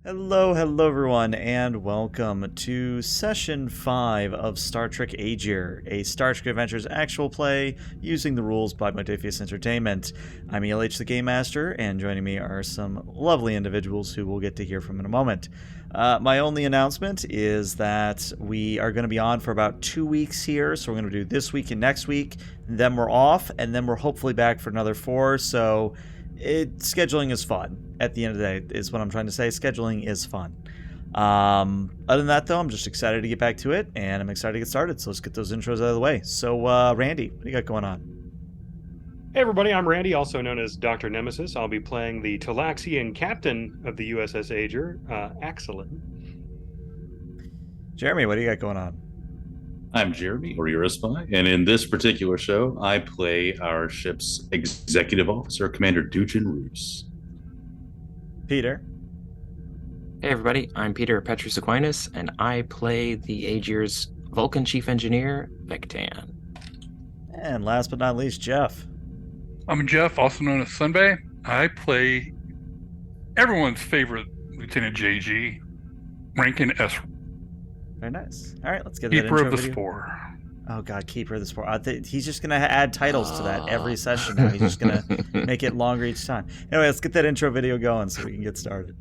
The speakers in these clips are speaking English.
Hello everyone, and welcome to Session 5 of Star Trek Agir, a Star Trek Adventures actual play using the rules by Modiphius Entertainment. I'm ELH the Game Master, and joining me are some lovely individuals who we'll get to hear from in a moment. My only announcement is that we are going to be on for about 2 weeks here, so we're going to do this week and next week, then we're off, and then we're hopefully back for another 4, so scheduling is fun. At the end of the day, is what I'm trying to say. Scheduling is fun. Other than that, though, I'm just excited to get back to it, and I'm excited to get started. So let's get those intros out of the way. So, Randy, what do you got going on? Hey everybody, I'm Randy, also known as Dr. Nemesis. I'll be playing the Talaxian captain of the U.S.S. Agir, Axelin. Jeremy, what do you got going on? I'm Jeremy, or you're a spy, and in this particular show, I play our ship's executive officer, Commander Dujan Roos. Peter. Hey everybody, I'm Peter Petrus Aquinas, and I play the Agir's Vulcan Chief Engineer, Vectan. And last but not least, Jeff. I'm Jeff, also known as Sunbay. I play everyone's favorite Lieutenant JG, Rankin S. Very nice. All right, let's get Keeper that intro of the video. Spore. Oh God, Keeper of the Spore. He's just gonna add titles to that every session now. He's just gonna make it longer each time. Anyway, let's get that intro video going so we can get started.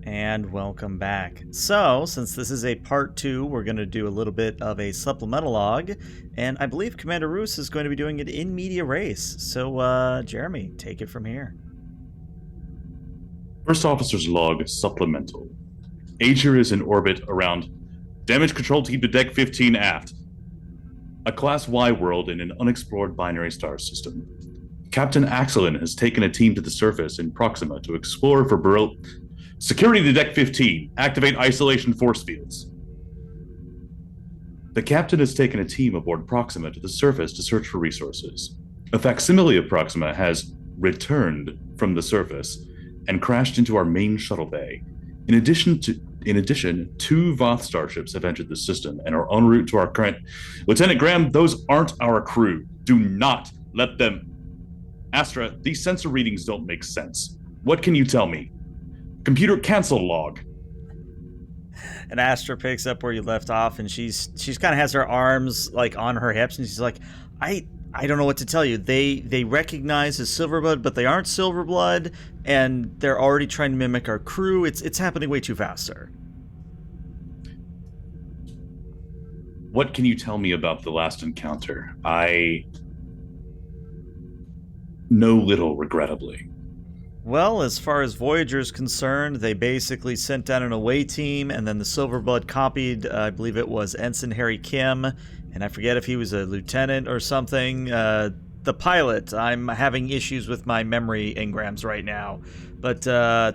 And welcome back. So, since this is a part 2, we're going to do a little bit of a supplemental log, and I believe Commander Roos is going to be doing it in media res. So, Jeremy, take it from here. First Officer's Log Supplemental. Agir is in orbit around Damage Control Team to Deck 15 aft, a Class Y world in an unexplored binary star system. Captain Axelin has taken a team to the surface in Proxima to explore for Security to Deck 15. Activate isolation force fields. The captain has taken a team aboard Proxima to the surface to search for resources. A facsimile of Proxima has returned from the surface and crashed into our main shuttle bay. In addition, 2 Voth starships have entered the system and are en route to our current... Lieutenant Graham, those aren't our crew. Do not let them... Astra, these sensor readings don't make sense. What can you tell me? Computer cancel log. And Astra picks up where you left off, and she's kind of has her arms like on her hips, and she's like, I don't know what to tell you. They recognize as Silverblood, but they aren't Silverblood, and they're already trying to mimic our crew. It's happening way too fast, sir. What can you tell me about the last encounter? I know little, regrettably. Well, as far as Voyager is concerned, they basically sent down an away team, and then the Silverblood copied, I believe it was Ensign Harry Kim, and I forget if he was a lieutenant or something. The pilot, I'm having issues with my memory engrams right now, but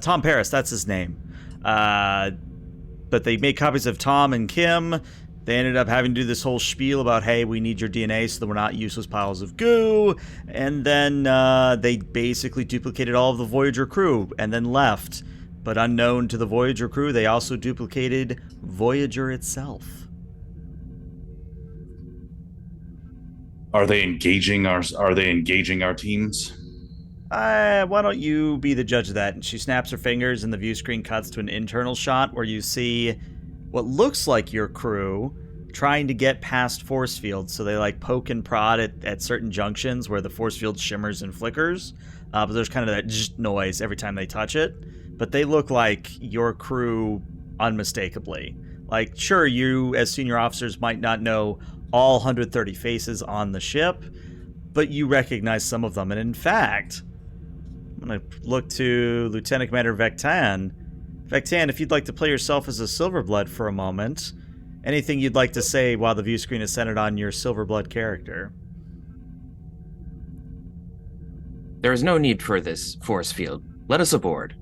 Tom Paris, that's his name. But they made copies of Tom and Kim. They ended up having to do this whole spiel about, hey, we need your DNA so that we're not useless piles of goo. And then they basically duplicated all of the Voyager crew and then left. But unknown to the Voyager crew, they also duplicated Voyager itself. Are they engaging our teams? Why don't you be the judge of that? And she snaps her fingers, and the view screen cuts to an internal shot where you see what looks like your crew, trying to get past force fields. So they like poke and prod at certain junctions where the force field shimmers and flickers. But there's kind of that noise every time they touch it. But they look like your crew unmistakably. Like, sure, you as senior officers might not know all 130 faces on the ship, but you recognize some of them. And in fact, I'm going to look to Lieutenant Commander Vectan. Vectan, if you'd like to play yourself as a Silverblood for a moment, anything you'd like to say while the view screen is centered on your Silverblood character? There is no need for this force field. Let us aboard.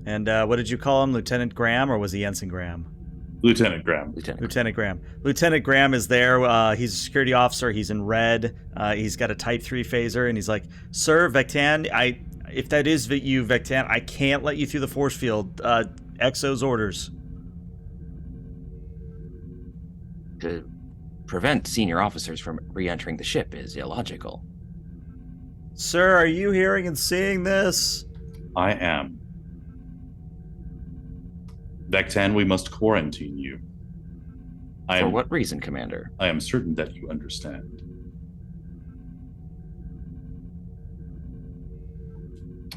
And what did you call him? Lieutenant Graham, or was he Ensign Graham? Lieutenant Graham. Lieutenant Graham. Lieutenant Graham is there. He's a security officer. He's in red. He's got a Type 3 phaser, and he's like, Sir, Vectan, if that is you, Vectan, I can't let you through the force field. XO's orders. To prevent senior officers from re-entering the ship is illogical. Sir, are you hearing and seeing this? I am. Vectan, we must quarantine you. For what reason, Commander? I am certain that you understand.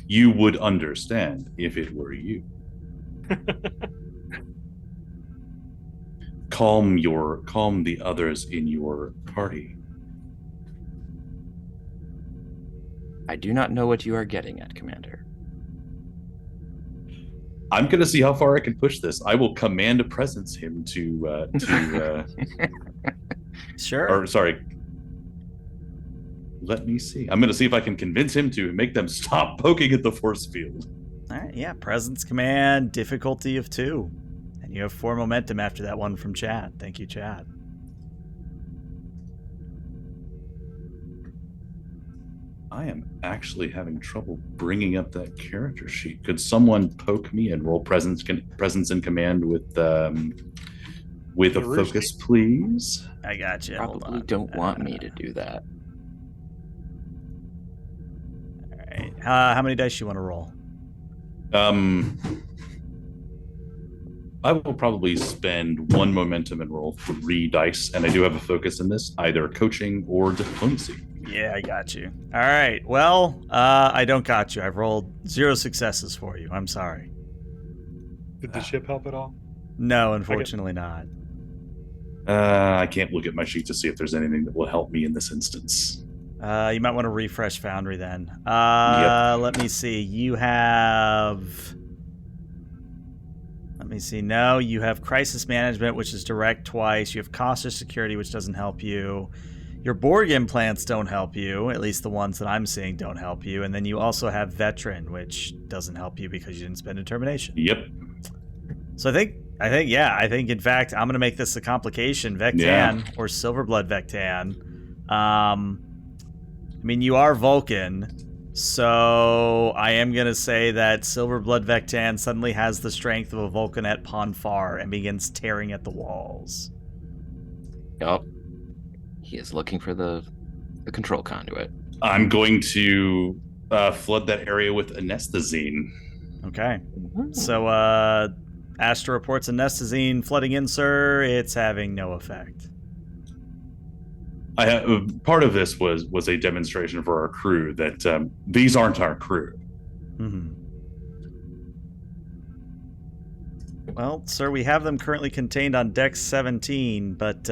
You would understand if it were you. Calm the others in your party. I do not know what you are getting at, Commander. I'm going to see how far I can push this. I will command a presence him to Sure. Or sorry. Let me see. I'm going to see if I can convince him to make them stop poking at the force field. All right, yeah, presence command, difficulty of 2. And you have 4 momentum after that one from Chad. Thank you, Chad. I am actually having trouble bringing up that character sheet. Could someone poke me and roll presence and command with a focus, please? I got you. Probably don't want me to do that. All right. How many dice you want to roll? I will probably spend 1 momentum and roll 3 dice, and I do have a focus in this, either coaching or diplomacy. Yeah, I got you. All right. Well, I don't got you. I've rolled 0 successes for you. I'm sorry. Did the ship help at all? No, unfortunately not. I can't look at my sheet to see if there's anything that will help me in this instance. You might want to refresh Foundry then. Yep. Let me see. You have... Let me see. No, you have Crisis Management, which is direct twice. You have Cost of Security, which doesn't help you. Your Borg implants don't help you. At least the ones that I'm seeing don't help you. And then you also have Veteran, which doesn't help you because you didn't spend Determination. Yep. So I think, in fact, I'm going to make this a complication. Vectan or Silverblood Vectan. I mean, you are Vulcan, so I am going to say that Silverblood Vectan suddenly has the strength of a Vulcan at Ponfar and begins tearing at the walls. Yup. He is looking for the control conduit. I'm going to flood that area with anestazine. Okay. So, Astra reports anestazine flooding in, sir. It's having no effect. Part of this was a demonstration for our crew that these aren't our crew. Mm-hmm. Well, sir, we have them currently contained on Deck 17, but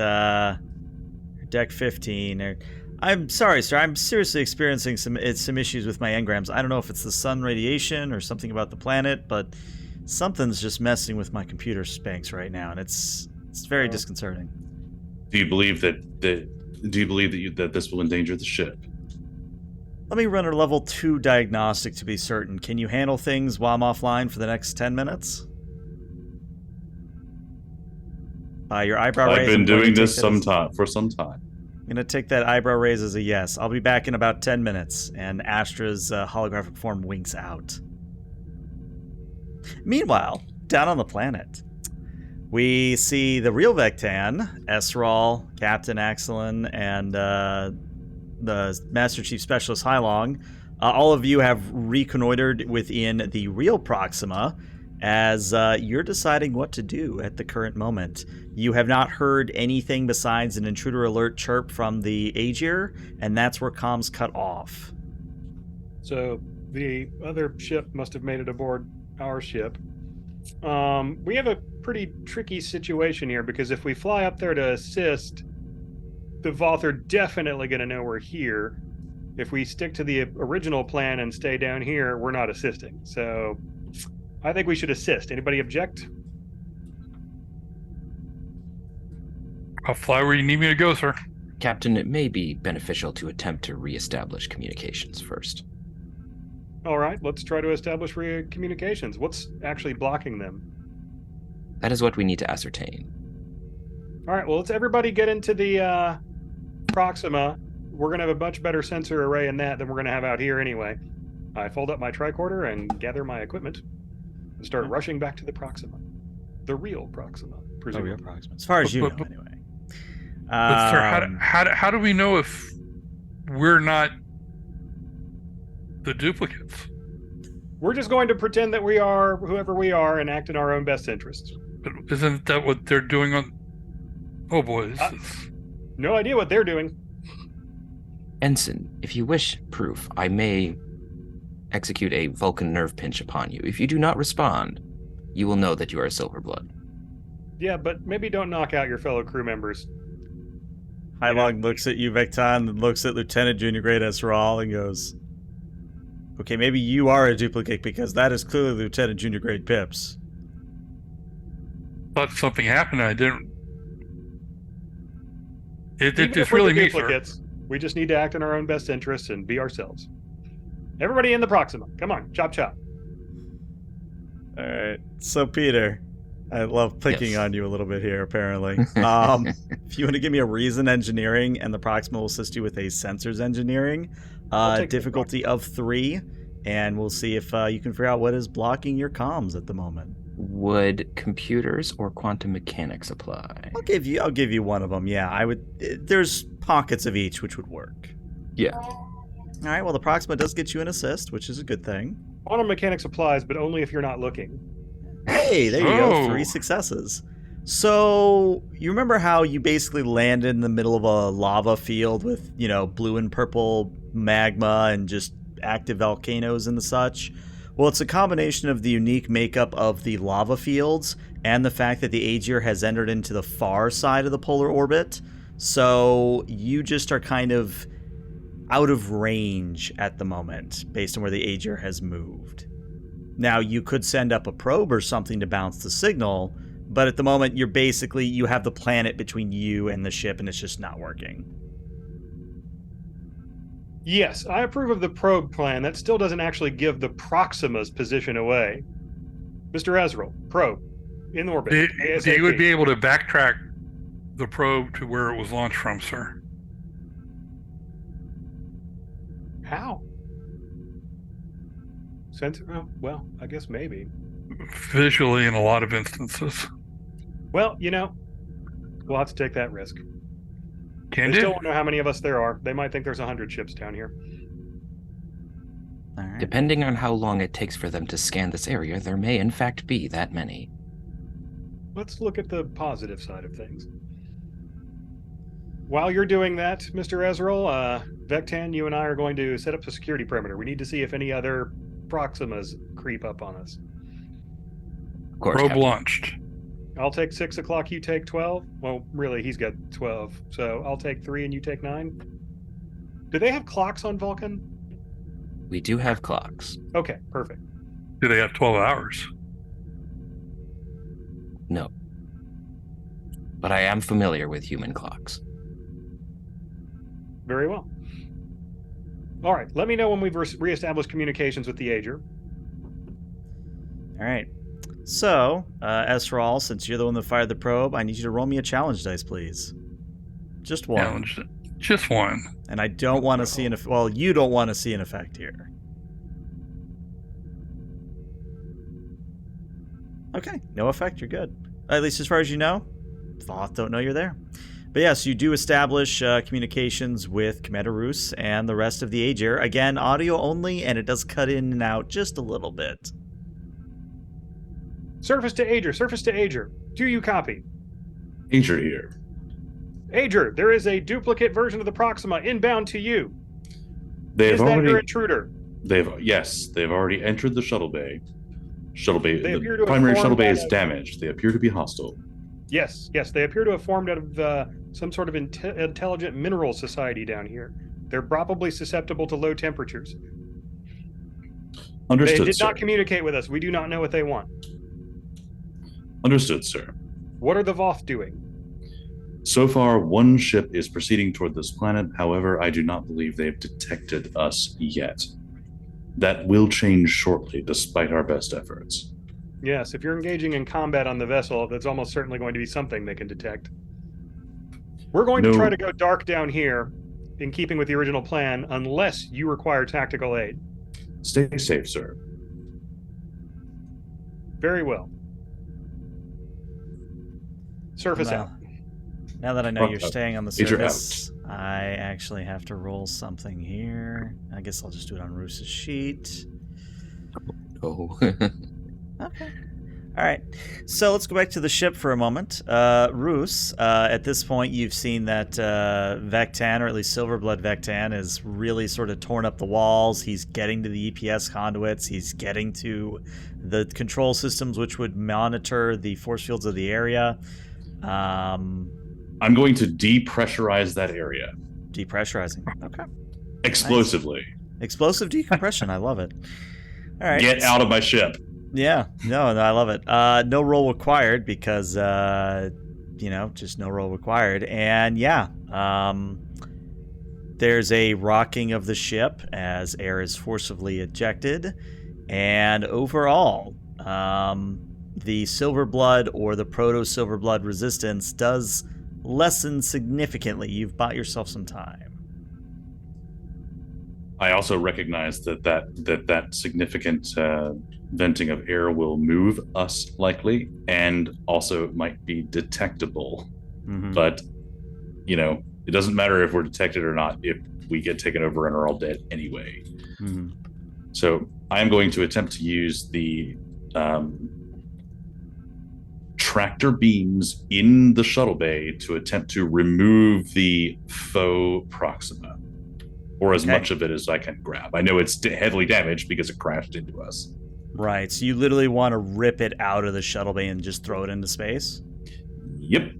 Deck 15. I'm sorry, sir. I'm seriously experiencing some issues with my engrams. I don't know if it's the sun radiation or something about the planet, but something's just messing with my computer spanks right now, and it's very disconcerting. Do you believe that this will endanger the ship? Let me run a level 2 diagnostic to be certain. Can you handle things while I'm offline for the next 10 minutes? Your eyebrow raise. I've been doing this for some time. I'm going to take that eyebrow raise as a yes. I'll be back in about 10 minutes, and Astra's holographic form winks out. Meanwhile, down on the planet, we see the real Vectan, Esral, Captain Axelin, and the Master Chief Specialist Hylong. All of you have reconnoitered within the real Proxima, as you're deciding what to do at the current moment. You have not heard anything besides an intruder alert chirp from the Agir, and that's where comms cut off. So the other ship must have made it aboard our ship. We have a pretty tricky situation here, because if we fly up there to assist, the Voth are definitely going to know we're here. If we stick to the original plan and stay down here, we're not assisting. So I think we should assist. Anybody object? I'll fly where you need me to go, sir. Captain, it may be beneficial to attempt to reestablish communications first. All right, let's try to establish communications. What's actually blocking them? That is what we need to ascertain. All right, well, let's everybody get into the Proxima. We're going to have a much better sensor array in that than we're going to have out here anyway. I fold up my tricorder and gather my equipment and start rushing back to the Proxima. The real Proxima, presumably. Real Proxima. As far as you know, anyway. But sir, how do we know if we're not the duplicates? We're just going to pretend that we are whoever we are and act in our own best interests. But isn't that what they're doing on... Oh boy, this is... No idea what they're doing. Ensign, if you wish proof, I may execute a Vulcan nerve pinch upon you. If you do not respond, you will know that you are a Silverblood. Yeah, but maybe don't knock out your fellow crew members. Hylog looks at you, Vecton, and looks at Lieutenant Junior Grade Esral and goes, okay, maybe you are a duplicate, because that is clearly Lieutenant Junior Grade Pips. Thought something happened. I didn't... Even if It's we're really the me, sir. duplicates, we just need to act in our own best interests and be ourselves. Everybody in the Proxima. Come on, chop chop. All right. So, Peter, I love picking Yes. on you a little bit here, apparently. If you want to give me a reason engineering, and the Proxima will assist you with a sensors engineering, I'll take the difficulty of 3, and we'll see if you can figure out what is blocking your comms at the moment. Would computers or quantum mechanics apply? I'll give you one of them. Yeah, I would. There's pockets of each which would work. Yeah. All right. Well, the Proxima does get you an assist, which is a good thing. Quantum mechanics applies, but only if you're not looking. Hey, there you go. Oh. 3 successes. So, you remember how you basically landed in the middle of a lava field with, blue and purple magma and just active volcanoes and the such? Well, it's a combination of the unique makeup of the lava fields and the fact that the Agir has entered into the far side of the polar orbit. So, you just are kind of out of range at the moment, based on where the Agir has moved. Now, you could send up a probe or something to bounce the signal, but at the moment, you have the planet between you and the ship, and it's just not working. Yes, I approve of the probe plan. That still doesn't actually give the Proxima's position away. Mr. Ezreal, probe, in orbit. They would be able to backtrack the probe to where it was launched from, sir. How? Well, I guess maybe. Visually in a lot of instances. Well, we'll have to take that risk. Can They do. still don't know how many of us there are. They might think there's 100 ships down here. All right. Depending on how long it takes for them to scan this area, there may in fact be that many. Let's look at the positive side of things. While you're doing that, Mr. Ezreal, Vectan, you and I are going to set up a security perimeter. We need to see if any other Proximas creep up on us. Of course, Probe Captain. launched. I'll take 6 o'clock, you take 12. Well, really, he's got 12. So I'll take 3 and you take 9. Do they have clocks on Vulcan? We do have clocks. Okay, perfect. Do they have 12 hours? No. But I am familiar with human clocks. Very well. All right, let me know when we've reestablished communications with the Agir. All right. So, Esral, since you're the one that fired the probe, I need you to roll me a challenge dice, please. Just one. Challenge. Just one. And I don't want to see an effect. Well, you don't want to see an effect here. Okay, no effect. You're good. At least as far as you know. Voth don't know you're there. But yes, you do establish communications with Commander Roos and the rest of the Agir. Again, audio only, and it does cut in and out just a little bit. Surface to Agir, surface to Agir. Do you copy? Agir here. Agir, there is a duplicate version of the Proxima inbound to you. They've Is that already your intruder? they've already entered the shuttle bay. They appear to The have primary formed shuttle bay out is of- damaged. They appear to be hostile. Yes, they appear to have formed out of some sort of intelligent mineral society down here. They're probably susceptible to low temperatures. Understood, They did sir. not communicate with us. We do not know what they want. Understood, sir. What are the Voth doing? So far, one ship is proceeding toward this planet. However, I do not believe they've detected us yet. That will change shortly, despite our best efforts. Yes, if you're engaging in combat on the vessel, that's almost certainly going to be something they can detect. We're going to try to go dark down here, in keeping with the original plan, unless you require tactical aid. Stay safe, sir. Very well. Surface out. Now that I know Rock you're out. staying on the Agir surface, I actually have to roll something here. I guess I'll just do it on Roos's sheet. Oh. Okay. All right. So let's go back to the ship for a moment. Roos, at this point, you've seen that Vectan, or at least Silverblood Vectan, is really sort of torn up the walls. He's getting to the EPS conduits. He's getting to the control systems, which would monitor the force fields of the area. I'm going to depressurize that area. Depressurizing. Okay. Explosively. Nice. Explosive decompression. I love it. All right. Get out of my ship. Yeah, no, I love it. No roll required because, just no roll required. And yeah, there's a rocking of the ship as air is forcibly ejected. And overall, the Silverblood or the Proto-Silverblood resistance does lessen significantly. You've bought yourself some time. I also recognize that significant venting of air will move us likely, and also it might be detectable. Mm-hmm. But, it doesn't matter if we're detected or not if we get taken over and are all dead anyway. Mm-hmm. So I am going to attempt to use the tractor beams in the shuttle bay to attempt to remove the faux Proxima, or as much of it as I can grab. I know it's heavily damaged because it crashed into us. Right, so you literally want to rip it out of the shuttle bay and just throw it into space? Yep.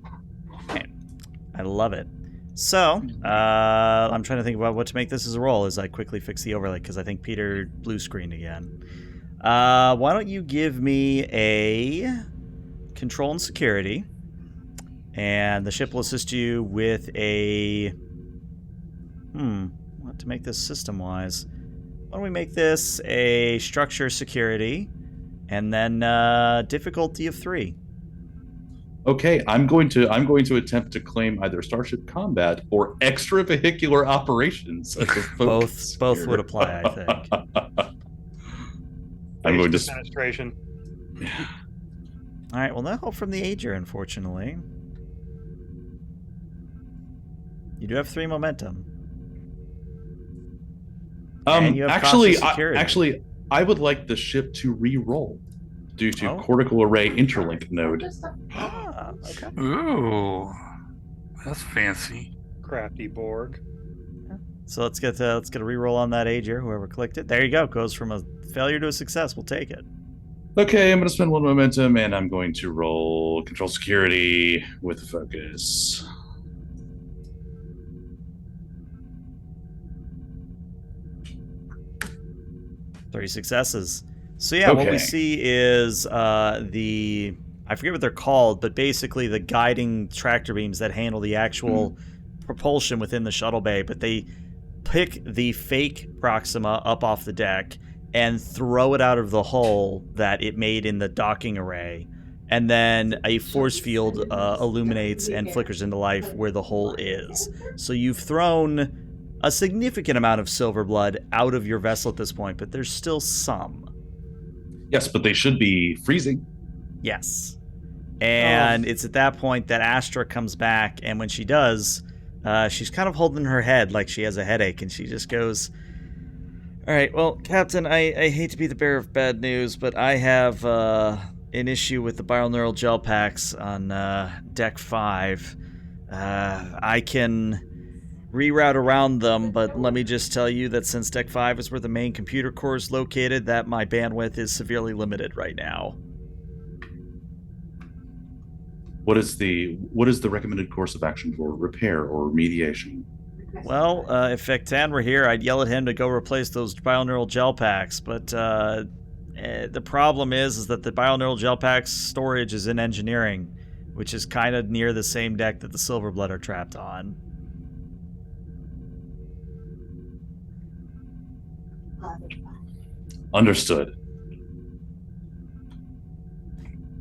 Okay. I love it. So, I'm trying to think about what to make this as a roll as I quickly fix the overlay, because I think Peter blue screened again. Why don't you give me a control and security, and the ship will assist you with a... what to make this system-wise? Why don't we make this a structure security, and then difficulty of 3. Okay, I'm going to attempt to claim either Starship Combat or extravehicular operations as a focus Both here. would apply, I think. I'm going to. Administration. All right, well, no help from the Agir, unfortunately. You do have 3 momentum. And you have Actually, cautious security. I would like the ship to re-roll due to Oh. cortical array interlink node. Ah, okay. Ooh, that's fancy. Crafty Borg. So let's get a reroll on that Agir. Whoever clicked it, there you go. Goes from a failure to a success. We'll take it. Okay, I'm going to spend 1 momentum, and I'm going to roll control security with focus. Three successes. So yeah, what we Okay. see is I forget what they're called, but basically the guiding tractor beams that handle the actual propulsion within the shuttle bay. But they pick the fake Proxima up off the deck and throw it out of the hull that it made in the docking array. And then a force field illuminates and flickers into life where the hole is. So you've thrown a significant amount of Silverblood out of your vessel at this point, but there's still some. Yes, but they should be freezing. Yes. And it's at that point that Astra comes back, and when she does, she's kind of holding her head like she has a headache, and she just goes, "All right, well, Captain, I hate to be the bearer of bad news, but I have an issue with the bioneural gel packs on deck 5. I can reroute around them, but let me just tell you that since deck 5 is where the main computer core is located, that my bandwidth is severely limited right now. What is the recommended course of action for repair or remediation? Well, if Vectan were here, I'd yell at him to go replace those bioneural gel packs, but the problem is that the bioneural gel packs storage is in engineering, which is kind of near the same deck that the Silverblood are trapped on. Understood.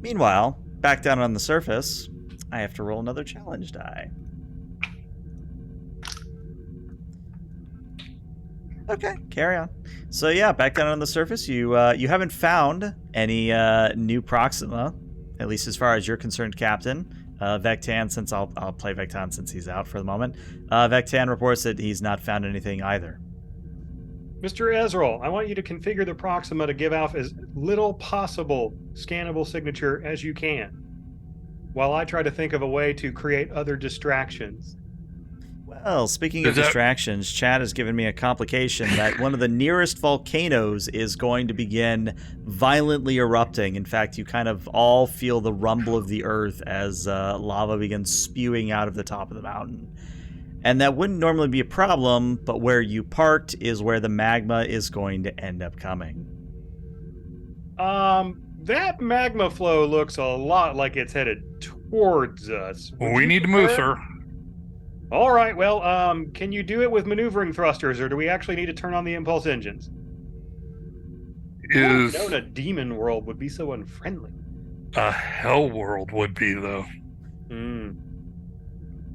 Meanwhile, back down on the surface, I have to roll another challenge die. Okay, carry on. So yeah, back down on the surface, you haven't found any new Proxima, at least as far as you're concerned, Captain. Vectan, since I'll play Vectan since he's out for the moment. Vectan reports that he's not found anything either. Mr. Ezreal, I want you to configure the Proxima to give off as little possible scannable signature as you can, while I try to think of a way to create other distractions. Well, speaking of distractions, Chad has given me a complication that one of the nearest volcanoes is going to begin violently erupting. In fact, you kind of all feel the rumble of the earth as lava begins spewing out of the top of the mountain. And that wouldn't normally be a problem, but where you parked is where the magma is going to end up coming. That magma flow looks a lot like it's headed towards us. We need to move, sir. All right, well, can you do it with maneuvering thrusters, or do we actually need to turn on the impulse engines? Is Known a demon world would be so unfriendly. a hell world would be, though.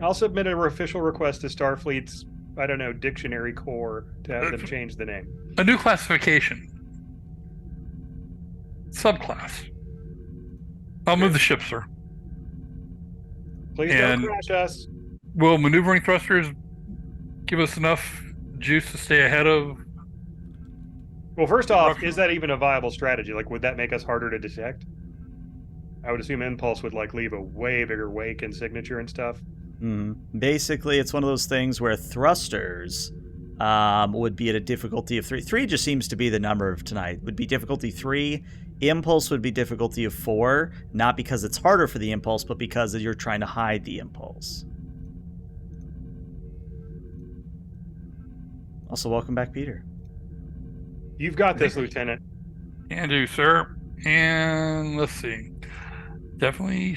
I'll submit an official request to Starfleet's, I don't know, dictionary core to have them change the name. A new classification. Subclass. I'll move the ship, sir. Please don't crash us. Will maneuvering thrusters give us enough juice to stay ahead of? Well, first off, is that even a viable strategy? Like, would that make us harder to detect? I would assume Impulse would, like, leave a way bigger wake and signature and stuff. Basically, it's one of those things where thrusters would be at a difficulty of 3. 3 just seems to be the number of tonight. Would be difficulty 3. Impulse would be difficulty of 4, not because it's harder for the impulse, but because you're trying to hide the impulse. Also, welcome back, Peter. You've got this, Lieutenant. Can do, sir. And let's see. Definitely.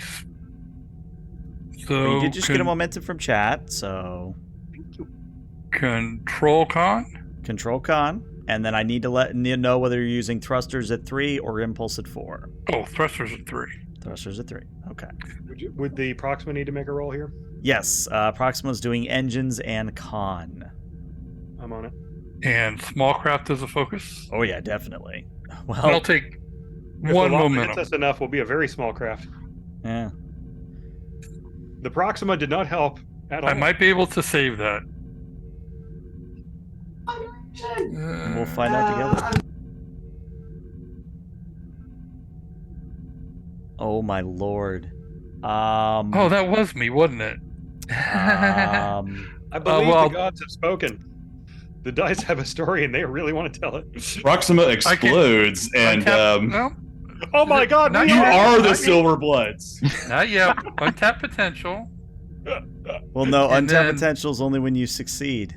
So Well, you did just get a momentum from chat, so control con. Control con, and then I need to let you know whether you're using thrusters at 3 or impulse at 4. Oh, thrusters at 3. Thrusters at 3. Okay. Would the Proxima need to make a roll here? Yes, Proxima's doing engines and con. I'm on it. And small craft as a focus. Oh yeah, definitely. Well, I'll take If one the lava momentum. hits us enough, we'll be a very small craft. yeah. The Proxima did not help at all. I might be able to save that. We'll find out together. Oh my lord. Oh, that was me, wasn't it? I believe well- the gods have spoken. The dice have a story, and they really want to tell it. Proxima explodes, and No, Oh my God! Not we you yet. are the Not Silver Bloods. not yet. Untapped potential. Well, no, And untapped then- potential is only when you succeed.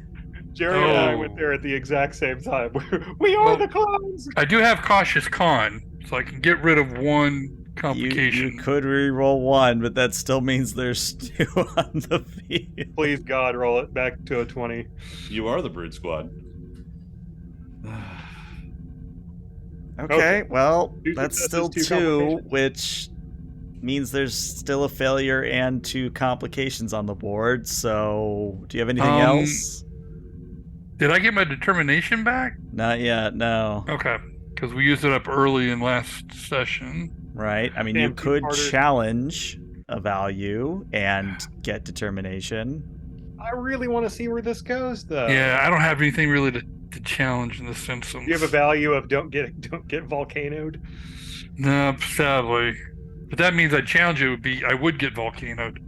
Jerry and I Oh. went there at the exact same time. We are Well, the clones. I do have cautious con, so I can get rid of one complication. You could re-roll 1, but that still means there's 2 on the field. Please, God, roll it back to a 20. You are the Brood Squad. Okay, well, Two that's successes, still 2 2, complications. which means there's still a failure and 2 complications on the board. So, do you have anything else? Did I get my determination back? Not yet, no. Okay, because we used it up early in last session. Right? I mean, Damn, you could two-parters. challenge a value and get determination. I really want to see where this goes, though. Yeah, I don't have anything really to challenge in this instance. Do you have a value of don't get volcanoed? No, sadly. But that means I challenge it I would get volcanoed.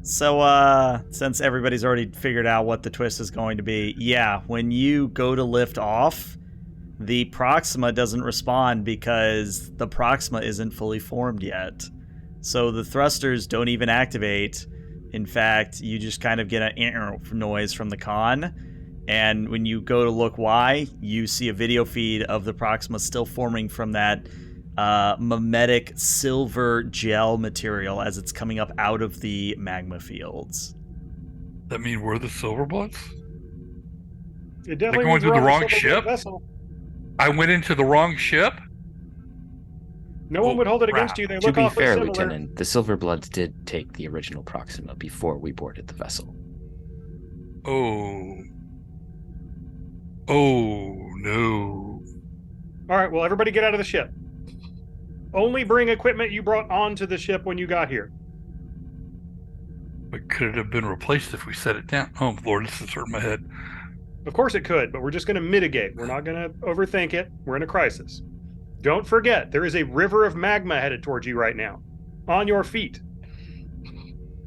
So, since everybody's already figured out what the twist is going to be, yeah, when you go to lift off, the Proxima doesn't respond because the Proxima isn't fully formed yet. So the thrusters don't even activate. In fact, you just kind of get an noise from the con. And when you go to look why, you see a video feed of the Proxima still forming from that mimetic silver gel material as it's coming up out of the magma fields. That mean we're the Silverbloods? It definitely going means to we're the on wrong Silverblade ship? Vessel. I went into the wrong ship? No one would hold it against you. They To look be awfully fair, similar. Lieutenant, the Silverbloods did take the original Proxima before we boarded the vessel. Oh. Oh, no. All right, well, everybody get out of the ship. Only bring equipment you brought onto the ship when you got here. But could it have been replaced if we set it down? Oh, Lord, this is hurting my head. Of course it could, but we're just going to mitigate. We're not going to overthink it. We're in a crisis. Don't forget, there is a river of magma headed towards you right now. On your feet.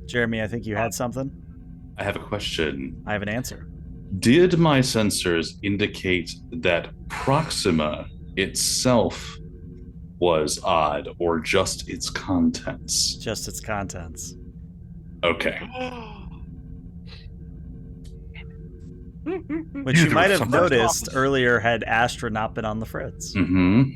Jeremy, I think you had something. I have a question. I have an answer. Did my sensors indicate that Proxima itself was odd, or just its contents? Just its contents. Okay. Which you There might was have some noticed earlier had Astra not been on the fritz. Mm-hmm.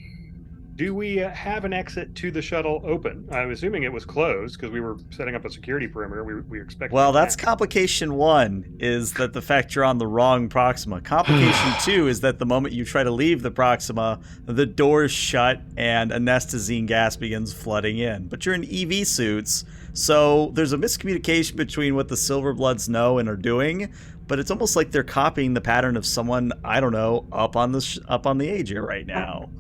Do we have an exit to the shuttle open? I'm assuming it was closed because we were setting up a security perimeter. We expected. Well, that's complication 1, is that the fact you're on the wrong Proxima. Complication 2 is that the moment you try to leave the Proxima, the doors shut and anestazine gas begins flooding in. But you're in EV suits, so there's a miscommunication between what the Silverbloods know and are doing, but it's almost like they're copying the pattern of someone, I don't know, up on the Agir right now.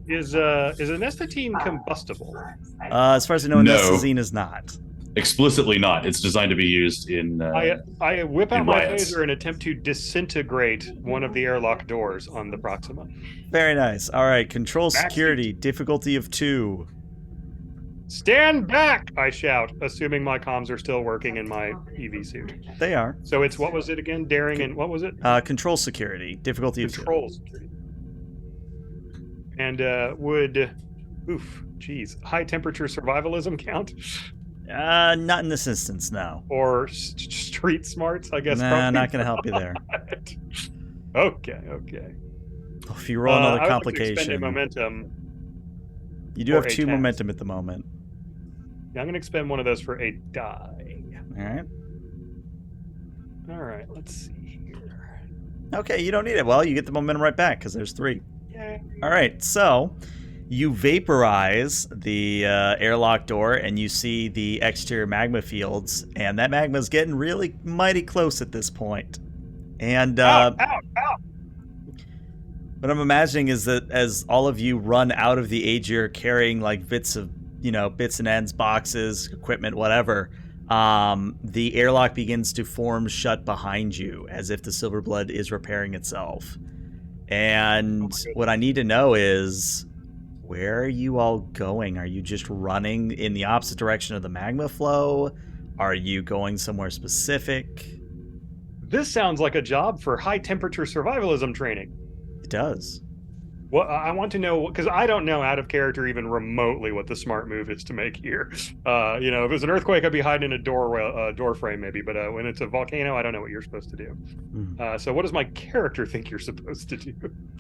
Is anesthetine combustible? As far as I know, No. anestazine is not. Explicitly not. It's designed to be used in. I whip out in my riots. phaser and attempt to disintegrate one of the airlock doors on the Proxima. Very nice. All right, control Back security, difficulty of 2. Stand back! I shout, assuming my comms are still working in my EV suit. They are. So it's, what was it again? Daring and what was it? Control security, difficulty of 2. Control security. And geez, high temperature survivalism count? Not in this instance, no. Or street smarts, I guess. Nah, probably not going to help you there. not. Okay. If you roll another I would like to complication, expend a momentum. you do or have a 2 task. momentum at the moment. Yeah, I'm going to expend one of those for a die. All right. All right, let's see here. Okay, you don't need it. Well, you get the momentum right back because there's 3. Yay. All right, so you vaporize the airlock door and you see the exterior magma fields, and that magma is getting really mighty close at this point. And Ow! what I'm imagining is that as all of you run out of the Agir carrying like bits and ends, boxes, equipment, whatever, the airlock begins to form shut behind you as if the Silverblood is repairing itself. And what I need to know is, where are you all going? Are you just running in the opposite direction of the magma flow? Are you going somewhere specific? This sounds like a job for high temperature survivalism training. It does. Well, I want to know, because I don't know out of character even remotely what the smart move is to make here. If it was an earthquake, I'd be hiding in a door frame maybe, but when it's a volcano, I don't know what you're supposed to do. So what does my character think you're supposed to do?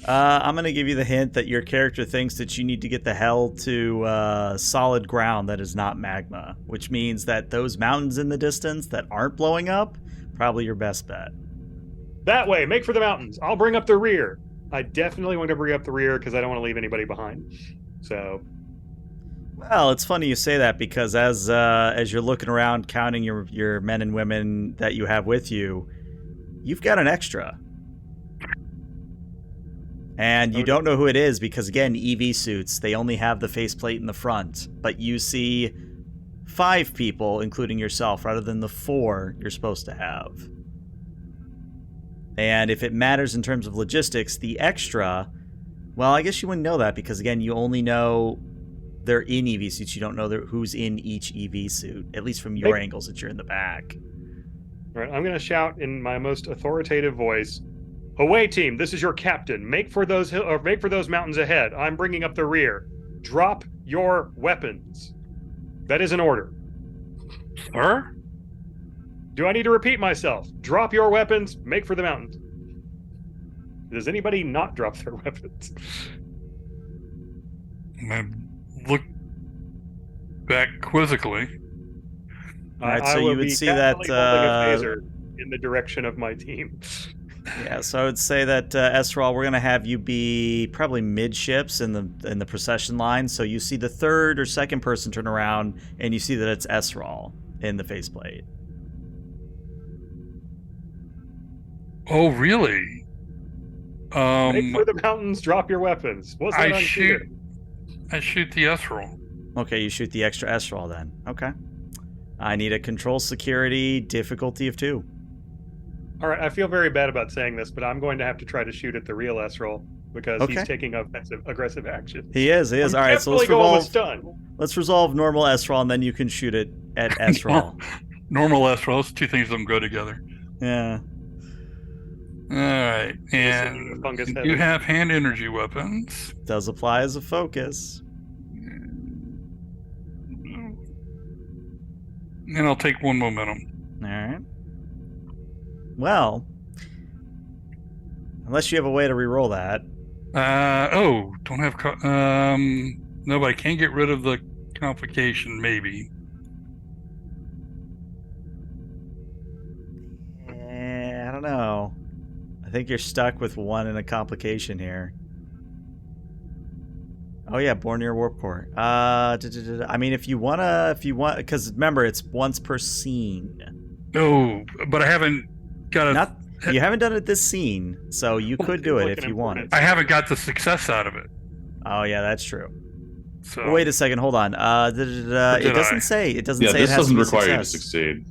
I'm going to give you the hint that your character thinks that you need to get the hell to solid ground that is not magma, which means that those mountains in the distance that aren't blowing up, probably your best bet. That way, make for the mountains. I'll bring up the rear. I definitely want to bring up the rear because I don't want to leave anybody behind. So, well, it's funny you say that because as you're looking around counting your men and women that you have with you, you've got an extra. And you don't know who it is because, again, EV suits, they only have the faceplate in the front. But you see 5 people, including yourself, rather than the 4 you're supposed to have. And if it matters in terms of logistics, the extra, well, I guess you wouldn't know that because, again, you only know they're in EV suits. You don't know who's in each EV suit, at least from your angles that you're in the back. All right, I'm going to shout in my most authoritative voice. Away team, this is your captain. Make for those mountains ahead. I'm bringing up the rear. Drop your weapons. That is an order. Sir? Do I need to repeat myself? Drop your weapons. Make for the mountains. Does anybody not drop their weapons? I look back quizzically. All right, I so will you would be see that casually holding a phaser in the direction of my team. Yeah, so I would say that Esral, we're gonna have you be probably midships in the procession line. So you see the third or second person turn around, and you see that it's Esral in the faceplate. Oh, really? Make for the mountains. Drop your weapons. What's that I unclear? shoot the S roll. Okay, you shoot the extra Esral then. Okay. I need a control security difficulty of 2. All right, I feel very bad about saying this, but I'm going to have to try to shoot at the real S-roll because Okay. he's taking aggressive action. He is. I'm All right, so let's definitely going with resolve. stun. Let's resolve normal Esral, and then you can shoot it at Esral. Normal S rolls, two things don't go together. Yeah. All right, Sending the and fungus you heaven. have hand energy weapons. Does apply as a focus. And I'll take 1 momentum. All right. Well, unless you have a way to re-roll that. Don't have no, but I can get rid of the complication, maybe. I don't know. I think you're stuck with 1 in a complication here. Oh yeah, Bornir Warp Core. I mean, if you want, because remember, it's once per scene. No, but I haven't got a. You haven't done it this scene, so you could do it if you wanted. I haven't got the success out of it. Oh yeah, that's true. So Oh, wait a second, hold on. It doesn't say. It doesn't Yeah, say this it has doesn't to be require you to success. succeed.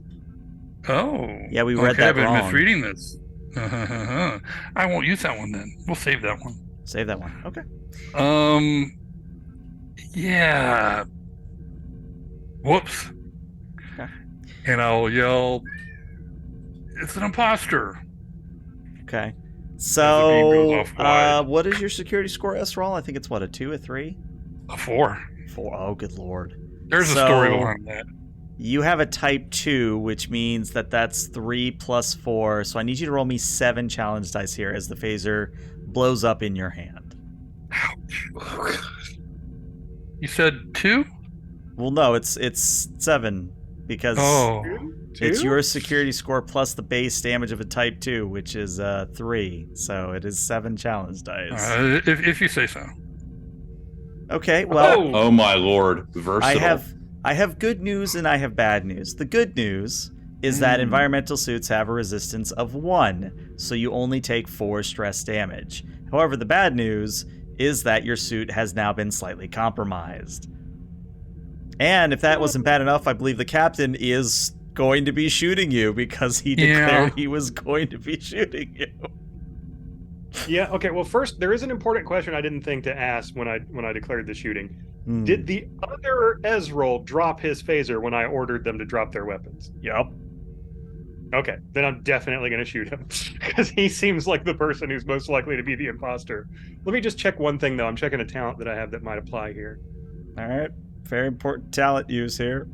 Oh. Yeah, we read okay, that I've been wrong. misreading this. I won't use that one then. We'll save that one. Save that one. Okay. Yeah. Whoops. Okay. And I'll yell, "It's an imposter!" Okay. beam So, goes off wide. what is your security score, S-roll? I think it's what, a 2, a 3? A 4. 4. Oh, good lord. There's So- a story behind that. You have a type 2, which means that that's 3 plus 4. So I need you to roll me 7 challenge dice here as the phaser blows up in your hand. Ouch. You said 2? Well, no, it's 7 because Oh. it's Two? your security score plus the base damage of a type 2, which is 3. So it is 7 challenge dice. If you say so. Okay, well, Oh my lord, versatile. I have good news and I have bad news. The good news is that environmental suits have a resistance of 1, so you only take 4 stress damage. However, the bad news is that your suit has now been slightly compromised. And if that wasn't bad enough, I believe the captain is going to be shooting you because he declared he was going to be shooting you. Yeah. Okay. Well, first, there is an important question I didn't think to ask when I declared the shooting. Did the other Ezreal drop his phaser when I ordered them to drop their weapons? Yep. Okay, then I'm definitely going to shoot him because he seems like the person who's most likely to be the imposter. Let me just check one thing though. I'm checking a talent that I have that might apply here. All right. Very important talent use here.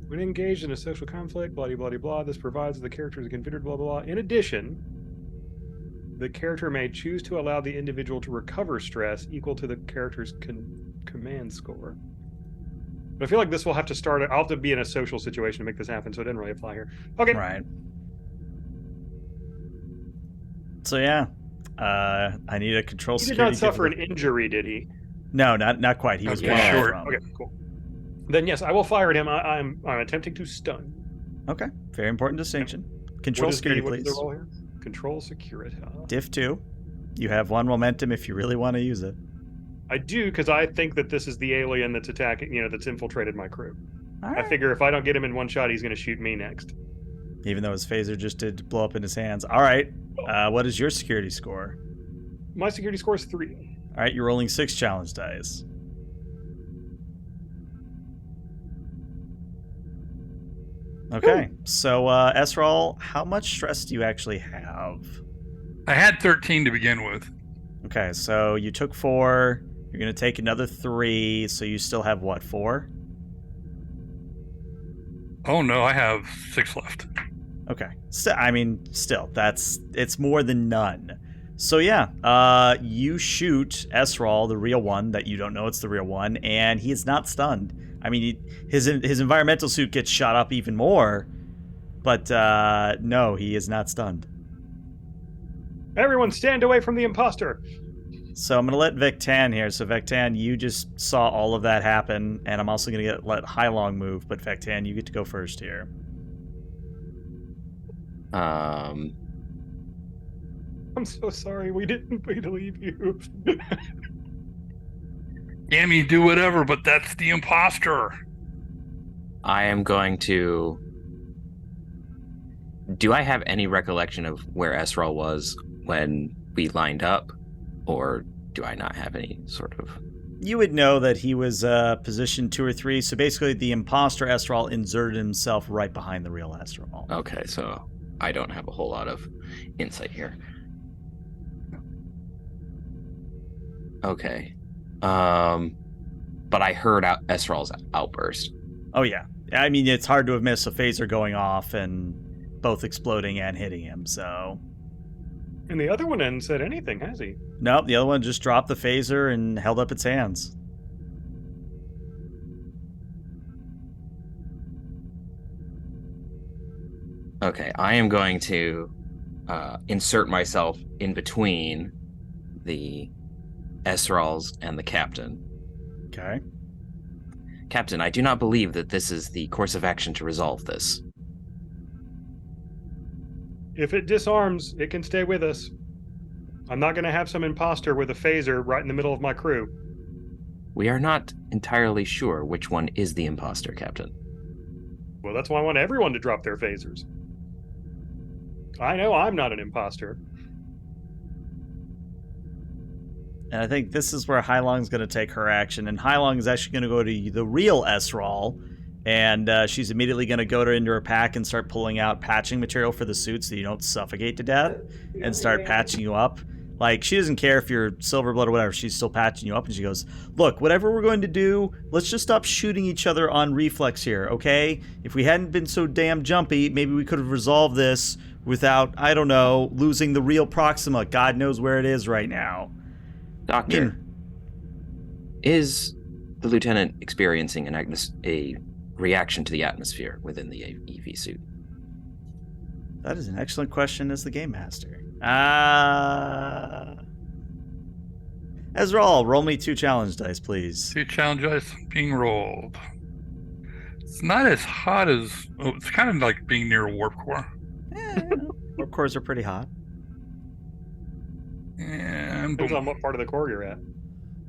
When engaged in a social conflict, blah blah blah blah, this provides the character is considered blah blah blah. In addition, the character may choose to allow the individual to recover stress equal to the character's command score. But I feel like this will have to start. I'll have to be in a social situation to make this happen, so it didn't really apply here. Okay. Right. So yeah, I need a control He did security. not suffer an injury, did he? No, not quite. He was Okay, one short. from. Okay, cool. Then yes, I will fire at him. I'm attempting to stun. Okay. Very important distinction. Control security, what is please. the roll here? Control security. Diff 2. You have 1 momentum if you really want to use it. I do because I think that this is the alien that's attacking. That's infiltrated my crew. All I right. figure if I don't get him in one shot, he's going to shoot me next. Even though his phaser just did blow up in his hands. All right. What is your security score? My security score is 3. All right. You're rolling 6 challenge dice. Okay, so Esral, how much stress do you actually have? I had 13 to begin with. Okay, so you took 4. You're going to take another 3, so you still have what, 4? Oh no, I have 6 left. Okay. Still, it's more than none. So you shoot Esral, the real one, that you don't know it's the real one, and he is not stunned. I mean, his environmental suit gets shot up even more, but no, he is not stunned. Everyone stand away from the imposter. So I'm going to let Vectan here. So Vectan, you just saw all of that happen, and I'm also going to let Hailong move, but Vectan, you get to go first here. I'm so sorry. We didn't believe you. Damn, you do whatever, but that's the imposter. I am going to... Do I have any recollection of where Esral was when we lined up? Or do I not have any sort of... You would know that he was position 2 or 3, so basically the imposter Esral inserted himself right behind the real Esral. Okay, so I don't have a whole lot of insight here. Okay. But I heard Esral's outburst. Oh yeah. I mean, it's hard to have missed a phaser going off and both exploding and hitting him, so... And the other one hasn't said anything, has he? Nope, the other one just dropped the phaser and held up its hands. Okay, I am going to insert myself in between the Esrals and the captain. Okay. Captain, I do not believe that this is the course of action to resolve this. If it disarms, it can stay with us. I'm not going to have some imposter with a phaser right in the middle of my crew. We are not entirely sure which one is the imposter, Captain. Well, that's why I want everyone to drop their phasers. I know I'm not an imposter. And I think this is where Hailong's going to take her action. And Hailong is actually going to go to the real Esral. And she's immediately going to go into her pack and start pulling out patching material for the suit so you don't suffocate to death. And start patching you up. Like, she doesn't care if you're Silverblood or whatever. She's still patching you up. And she goes, look, whatever we're going to do, let's just stop shooting each other on reflex here, okay? If we hadn't been so damn jumpy, maybe we could have resolved this without, I don't know, losing the real Proxima. God knows where it is right now. Doctor, is the lieutenant experiencing a reaction to the atmosphere within the EV suit? That is an excellent question as the game master. Ezreal, roll me 2 challenge dice, please. 2 challenge dice being rolled. It's not as hot as... Oh, it's kind of like being near a warp core. Warp cores are pretty hot. And Depends on what part of the core you're at.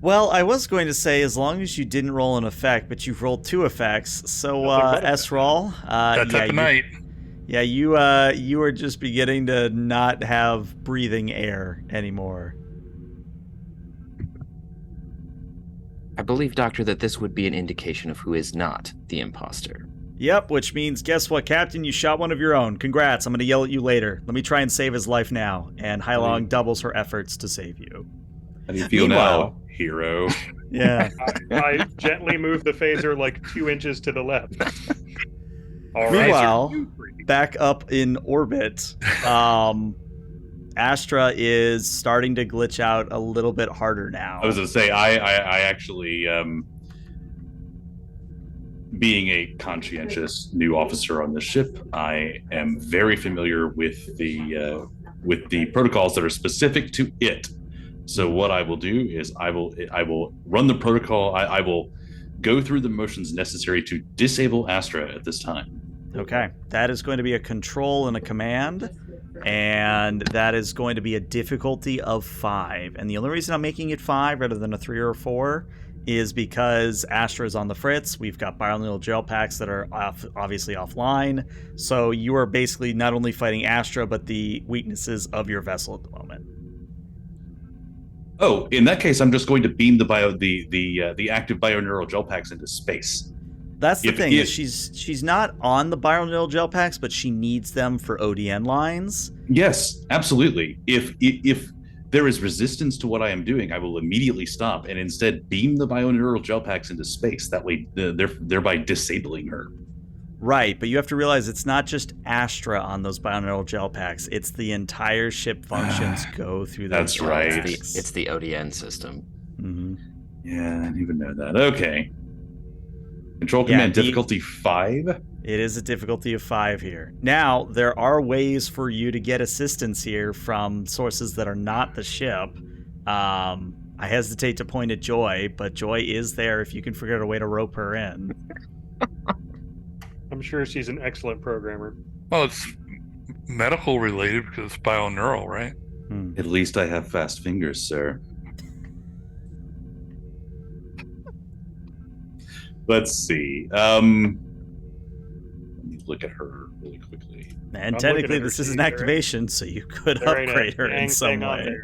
Well, I was going to say as long as you didn't roll an effect, but you've rolled 2 effects. So, Esral, that type of night. Yeah, you are just beginning to not have breathing air anymore. I believe, Doctor, that this would be an indication of who is not the imposter. Yep, which means, guess what, Captain? You shot one of your own. Congrats, I'm going to yell at you later. Let me try and save his life now. And Hailong doubles her efforts to save you. How do you feel now, hero? Yeah. I gently move the phaser like 2 inches to the left. All right. Meanwhile, back up in orbit, Astra is starting to glitch out a little bit harder now. I was going to say, I actually, being a conscientious new officer on the ship, I am very familiar with the protocols that are specific to it. So what I will do is I will run the protocol. I will go through the motions necessary to disable Astra at this time. Okay, that is going to be a control and a command, and that is going to be a difficulty of 5. And the only reason I'm making it 5 rather than a 3 or a 4 is because Astra is on the fritz. We've got biological gel packs that are obviously offline, so you are basically not only fighting Astra, but the weaknesses of your vessel at the moment. Oh, in that case, I'm just going to beam the active bioneural gel packs into space. That's the thing. Is she's not on the binaural gel packs, but she needs them for ODN lines. Yes, absolutely. If there is resistance to what I am doing, I will immediately stop and instead beam the bioneural gel packs into space. That way, thereby disabling her. Right, but you have to realize it's not just Astra on those binaural gel packs. It's the entire ship functions go through those. That's right. It's the ODN system. Mm-hmm. Yeah, I didn't even know that. Okay. Control command difficulty 5? It is a difficulty of 5 here. Now, there are ways for you to get assistance here from sources that are not the ship. I hesitate to point at Joy, but Joy is there if you can figure out a way to rope her in. I'm sure she's an excellent programmer. Well, it's medical related because it's bioneural, right? At least I have fast fingers, sir. Let's see. Let me look at her really quickly. And technically, this is an activation, so you could upgrade her in some way.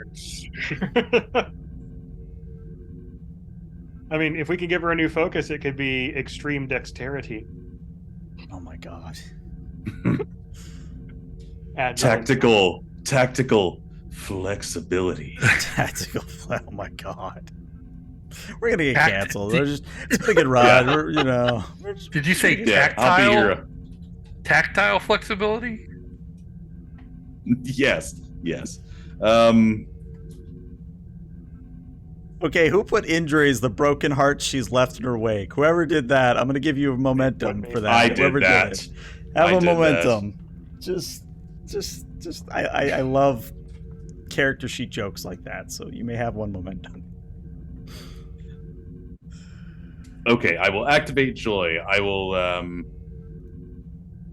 I mean, if we can give her a new focus, it could be extreme dexterity. Oh my god. Tactical flexibility. Oh my god. We're gonna get canceled. It's Big and Rod. Yeah. Did you say tactile? I'll be your... Tactile flexibility? Yes. Okay, who put injuries, the broken heart she's left in her wake? Whoever did that, I'm going to give you a momentum for that. I did Whoever that. Did it. Have a momentum. Just, I love character sheet jokes like that, so you may have one momentum. Okay, I will activate Joy. I will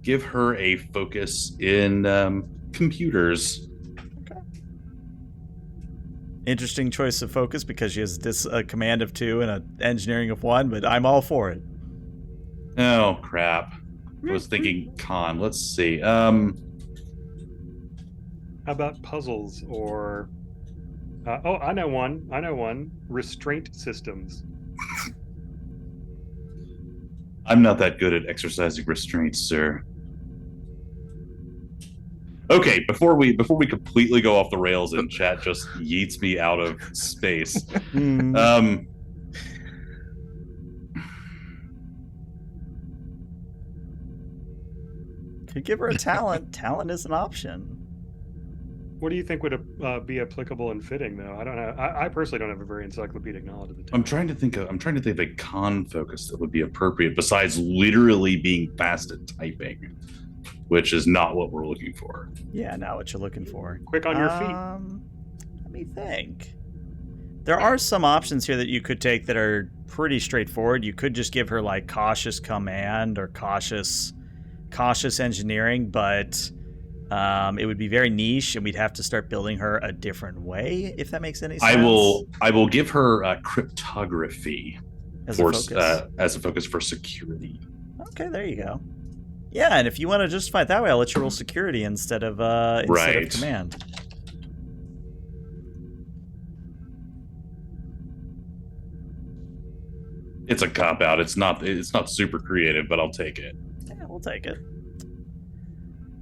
give her a focus in computers. Interesting choice of focus because she has a command of 2 and an engineering of 1, but I'm all for it. Oh, crap. I was thinking con. Let's see. How about puzzles or... I know one. Restraint systems. I'm not that good at exercising restraints, sir. Okay, before we completely go off the rails and chat just yeets me out of space. Could give her a talent. Talent is an option. What do you think would be applicable and fitting, though? I don't know. I personally don't have a very encyclopedic knowledge of the I'm trying to think of a con focus that would be appropriate besides literally being fast at typing, which is not what we're looking for. Yeah, not what you're looking for. Quick on your feet. Let me think. There are some options here that you could take that are pretty straightforward. You could just give her like cautious command or cautious engineering, but it would be very niche, and we'd have to start building her a different way, if that makes any sense. I will give her cryptography as a focus for security. Okay, there you go. Yeah, and if you want to justify it that way, I'll let you roll security instead of command. It's a cop out. It's not super creative, but I'll take it. Yeah, we'll take it.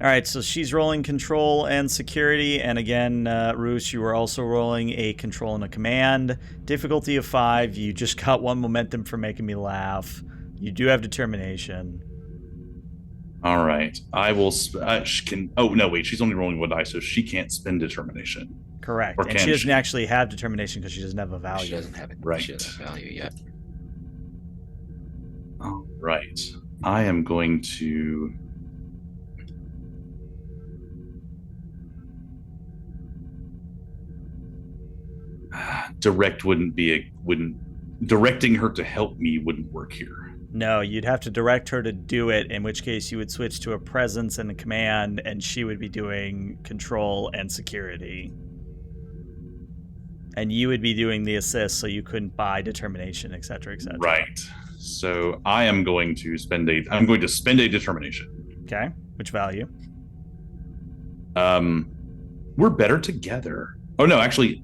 All right, so she's rolling control and security, and again, Roos, you were also rolling a control and a command. Difficulty of 5. You just got 1 momentum for making me laugh. You do have determination. All right, I will. She can. Oh no, wait. She's only rolling 1 die, so she can't spend determination. Correct, and she doesn't actually have determination because she doesn't have a value. She doesn't have it. Right. She doesn't have value yet. All right, I am going to. Directing her to help me wouldn't work here. No, you'd have to direct her to do it, in which case you would switch to a presence and a command, and she would be doing control and security. And you would be doing the assist, so you couldn't buy determination, etc., etc. Right. So I am going to spend a determination. Okay. Which value? We're better together. Oh no, actually,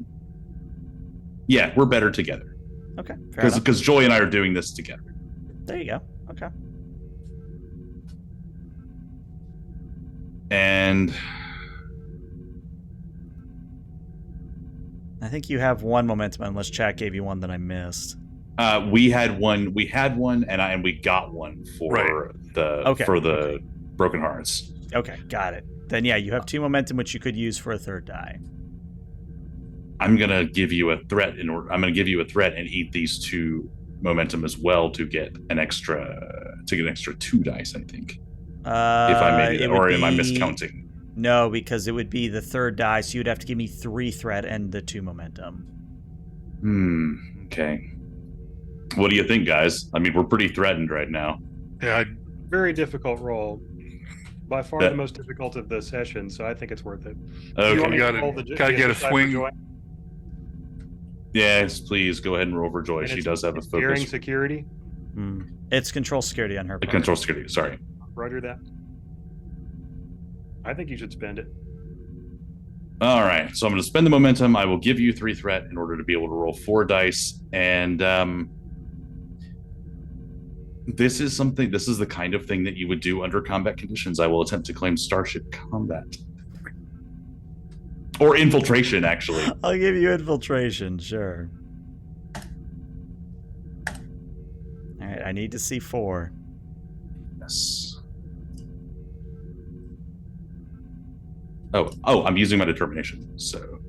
yeah, we're better together. Okay. Because Joy and I are doing this together. There you go. Okay. And I think you have one momentum, unless chat gave you one that I missed. we had one, and we got one for the Broken Hearts. Okay, got it. Then yeah, you have 2 momentum, which you could use for a 3rd die. I'm gonna give you a threat and eat these 2 momentum as well to get an extra 2 dice, I think. If I may do that, or am I miscounting? No, because it would be the 3rd die, so you'd have to give me 3 threat and the 2 momentum. Okay. What do you think, guys? I mean, we're pretty threatened right now. Yeah, Very difficult roll. By far the most difficult of the session, so I think it's worth it. Okay. You want me to Gotta- roll the gotta get a side for swing. Joy? Yes, please go ahead and roll for Joy. And She it's- does have a it's Steering focus. security. It's control security on her part. Control security. Sorry. Roger that. I think you should spend it. All right. So I'm going to spend the momentum. I will give you 3 threat in order to be able to roll 4 dice. And this is the kind of thing that you would do under combat conditions. I will attempt to claim Starship Combat. Or infiltration, actually. I'll give you infiltration, sure. Alright, I need to see 4. Yes. Oh, I'm using my determination. So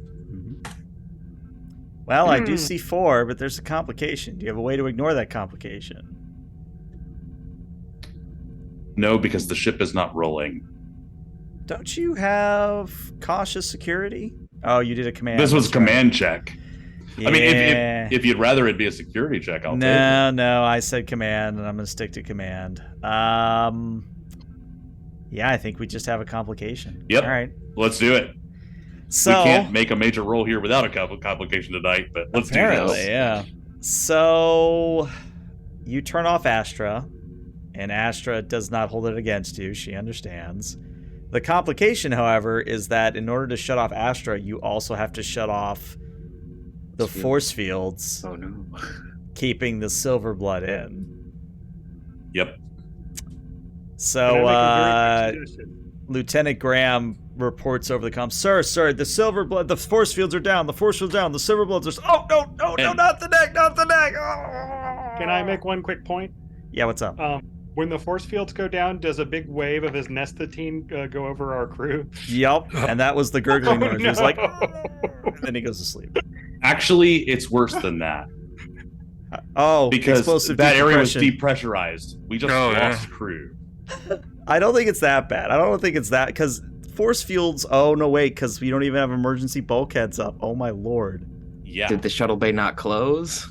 Well, I do see 4, but there's a complication. Do you have a way to ignore that complication? no, because the ship is not rolling. Don't you have cautious security? Oh, you did a command. This was that's right. command check. Yeah. I mean, if you'd rather it be a security check, I'll take it. No, I said command, and I'm going to stick to command. Yeah, I think we just have a complication. Yep. All right. Let's do it. So We can't make a major roll here without a complication tonight, but let's do apparently, this. yeah. So you turn off Astra, and Astra does not hold it against you. She understands. The complication, however, is that in order to shut off Astra, you also have to shut off the force fields, Oh no. keeping the silver blood in. Yep. So, Can I make a very quick suggestion? Lieutenant Graham reports over the comm, Sir, the silver blood, the force fields are down, the silver bloods are, oh, no, not the neck, Oh. Can I make one quick point? Yeah, what's up? When the force fields go down, does a big wave of his nesthetine go over our crew? Yep, and that was the gurgling Oh, noise. He was like, no. and then he goes to sleep. Actually, it's worse than that. Oh, Because explosive that area was decompression. depressurized. We just Oh, yeah. lost crew. I don't think it's that bad. I don't think it's that, because force fields, oh, no, wait, because we don't even have emergency bulkheads up. Oh, my lord. Yeah. Did the shuttle bay not close?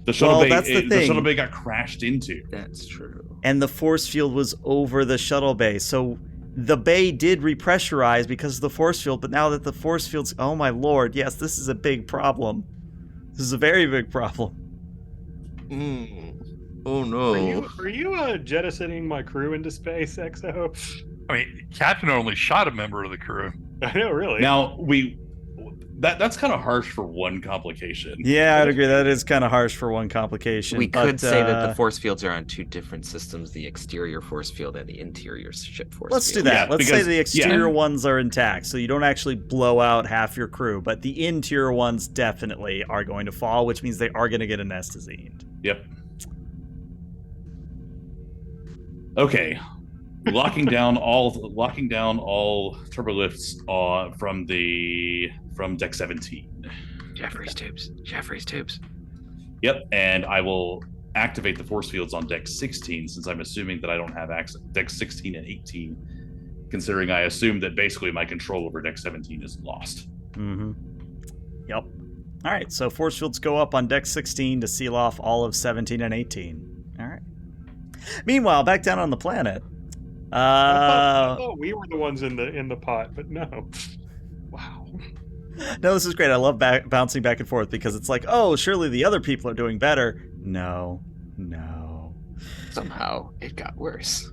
The shuttle bay, that's the the thing. shuttle bay got crashed into. That's true. And the force field was over the shuttle bay. So the bay did repressurize because of the force field, but now that the force field's, oh my lord, yes, this is a big problem. This is a very big problem. Oh no. Are you jettisoning my crew into space, XO? I mean, Captain only shot a member of the crew. I know, really. Now, that's kind of harsh for one complication. Yeah, I'd agree. That is kind of harsh for one complication. We but, could say that the force fields are on 2 different systems, the exterior force field and the interior ship force let's do field. that. Yeah, Let's say because- the exterior yeah. ones are intact, so you don't actually blow out half your crew, but the interior ones definitely are going to fall, which means they are going to get anesthetized. Yep. Okay. Locking down all turbolifts from deck 17. Jeffrey's tubes. Yep, and I will activate the force fields on deck 16 since I'm assuming that I don't have access deck 16 and 18, considering I assume that basically my control over deck 17 is lost. Mm-hmm. Yep. All right, so force fields go up on deck 16 to seal off all of 17 and 18. All right. Meanwhile, back down on the planet. I thought we were the ones in the pot, but no. Wow. No, this is great. I love bouncing back and forth because it's like, oh, surely the other people are doing better. No. Somehow it got worse.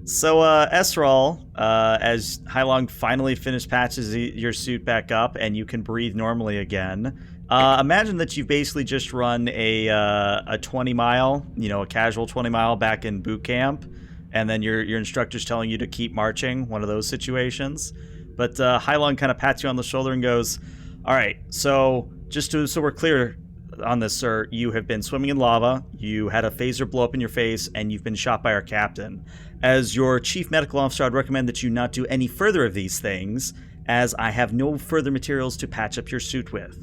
So, Esral, as Hailong finally patches your suit back up and you can breathe normally again, Imagine that you've basically just run a 20 mile, a casual 20 mile back in boot camp, and then your instructor's telling you to keep marching, one of those situations. But Hylon kind of pats you on the shoulder and goes, all right, so so we're clear on this, sir, you have been swimming in lava, you had a phaser blow up in your face, and you've been shot by our captain. As your chief medical officer, I'd recommend that you not do any further of these things, as I have no further materials to patch up your suit with.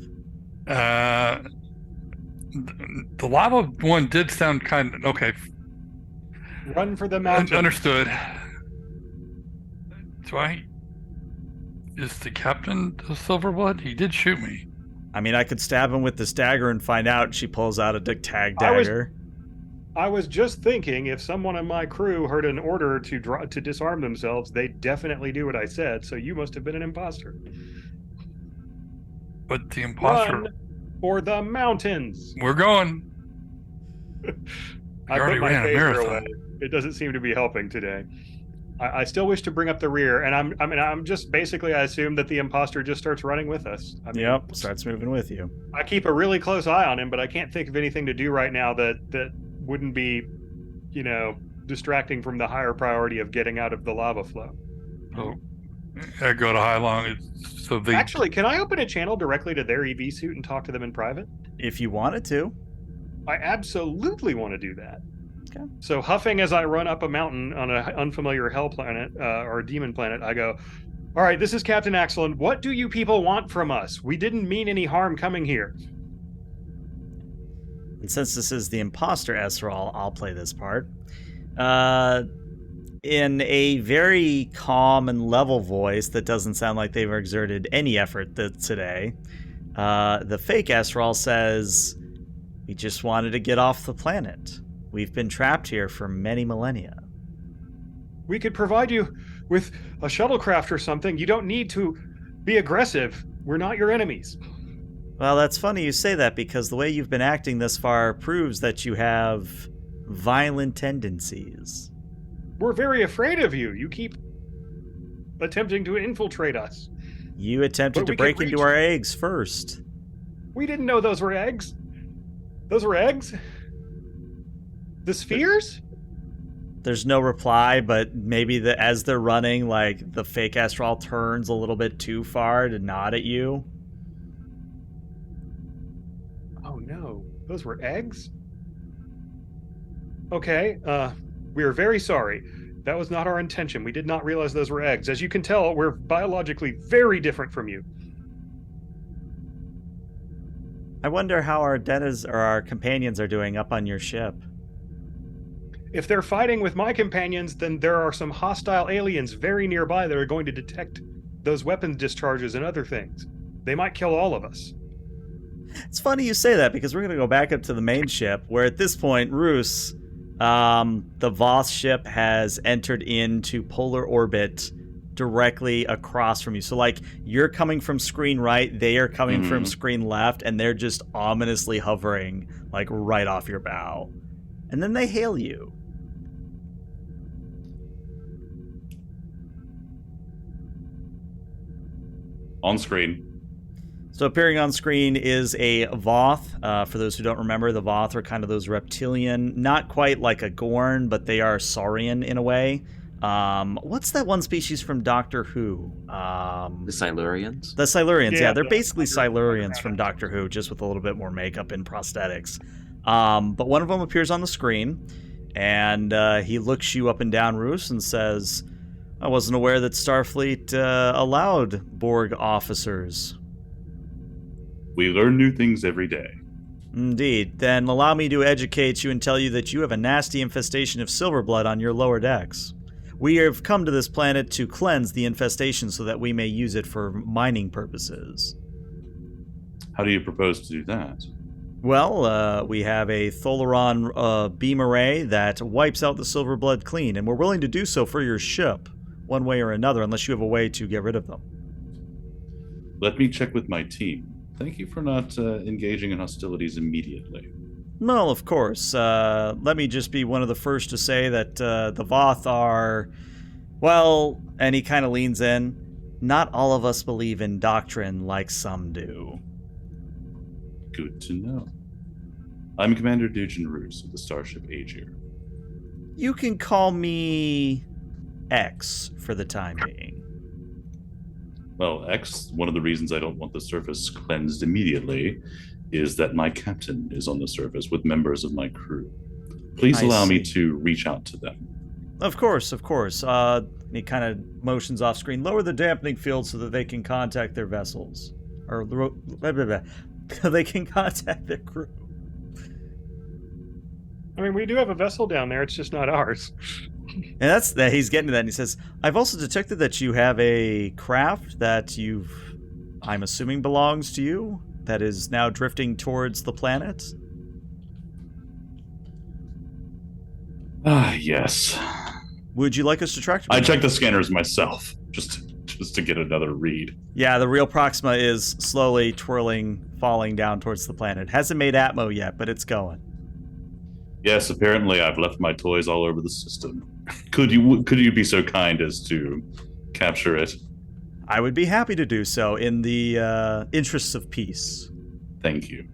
The lava one did sound kind of okay. Run for the mountain. Understood. Is the captain the Silverblood? He did shoot me. I mean, I could stab him with this dagger and find out. She pulls out a tag dagger. I was just thinking, if someone in my crew heard an order to disarm themselves, they'd definitely do what I said. So you must have been an imposter. But the imposter. Run for the mountains. We're going. I put my phaser away. It doesn't seem to be helping today. I still wish to bring up the rear, and I'm just basically, I assume that the imposter just starts running with us. Yep, starts moving with you. I keep a really close eye on him, but I can't think of anything to do right now that wouldn't be, distracting from the higher priority of getting out of the lava flow. Oh, I go to Hylon. Actually, can I open a channel directly to their EV suit and talk to them in private? If you wanted to. I absolutely want to do that. Okay. So huffing as I run up a mountain on an unfamiliar hell planet or a demon planet, I go, all right, this is Captain Axelin. What do you people want from us? We didn't mean any harm coming here. And since this is the imposter Esral, I'll play this part. In a very calm and level voice that doesn't sound like they've exerted any effort today, the fake Esral says, we just wanted to get off the planet. We've been trapped here for many millennia. We could provide you with a shuttlecraft or something. You don't need to be aggressive. We're not your enemies. Well, that's funny you say that, because the way you've been acting this far proves that you have violent tendencies. We're very afraid of you. You keep attempting to infiltrate us. You attempted to break into our eggs first. We didn't know those were eggs. Those were eggs? The spheres? There's no reply, but maybe as they're running, like, the fake Astral turns a little bit too far to nod at you. Oh no, those were eggs? Okay, we are very sorry. That was not our intention. We did not realize those were eggs. As you can tell, we're biologically very different from you. I wonder how our our companions are doing up on your ship. If they're fighting with my companions, then there are some hostile aliens very nearby that are going to detect those weapons discharges and other things. They might kill all of us. It's funny you say that, because we're going to go back up to the main ship, where at this point, Roos, the Voth ship has entered into polar orbit directly across from you. So, like, you're coming from screen right, they are coming from screen left, and they're just ominously hovering, like, right off your bow. And then they hail you. On screen. So appearing on screen is a Voth. For those who don't remember, the Voth are kind of those reptilian, not quite like a Gorn, but they are Saurian in a way. What's that one species from Doctor Who? The Silurians? The Silurians, yeah. They're basically Silurians from Doctor Who, just with a little bit more makeup and prosthetics. But one of them appears on the screen, and he looks you up and down, Roos, and says, I wasn't aware that Starfleet allowed Borg officers. We learn new things every day. Indeed. Then allow me to educate you and tell you that you have a nasty infestation of silverblood on your lower decks. We have come to this planet to cleanse the infestation so that we may use it for mining purposes. How do you propose to do that? Well, we have a Tholaron beam array that wipes out the silverblood clean, and we're willing to do so for your ship, one way or another, unless you have a way to get rid of them. Let me check with my team. Thank you for not engaging in hostilities immediately. Well, of course. Let me just be one of the first to say that the Voth are, well, and he kind of leans in, not all of us believe in doctrine like some do. Good to know. I'm Commander Dujan Roos of the starship Agir. You can call me X for the time being. Well, X, one of the reasons I don't want the surface cleansed immediately is that my captain is on the surface with members of my crew. Please I allow me see. to reach out to them. Of course. He kind of motions off screen. Lower the dampening field so that they can contact their vessels. They can contact their crew. I mean, we do have a vessel down there. It's just not ours. And that's that. He's getting to that, and he says, "I've also detected that you have a craft that I'm assuming belongs to you, that is now drifting towards the planet." Yes. Would you like us to track? I checked the scanners myself, just to get another read. Yeah, the real Proxima is slowly twirling, falling down towards the planet. Hasn't made Atmo yet, but it's going. Yes, apparently I've left my toys all over the system. Could you be so kind as to capture it? I would be happy to do so in the interests of peace. Thank you.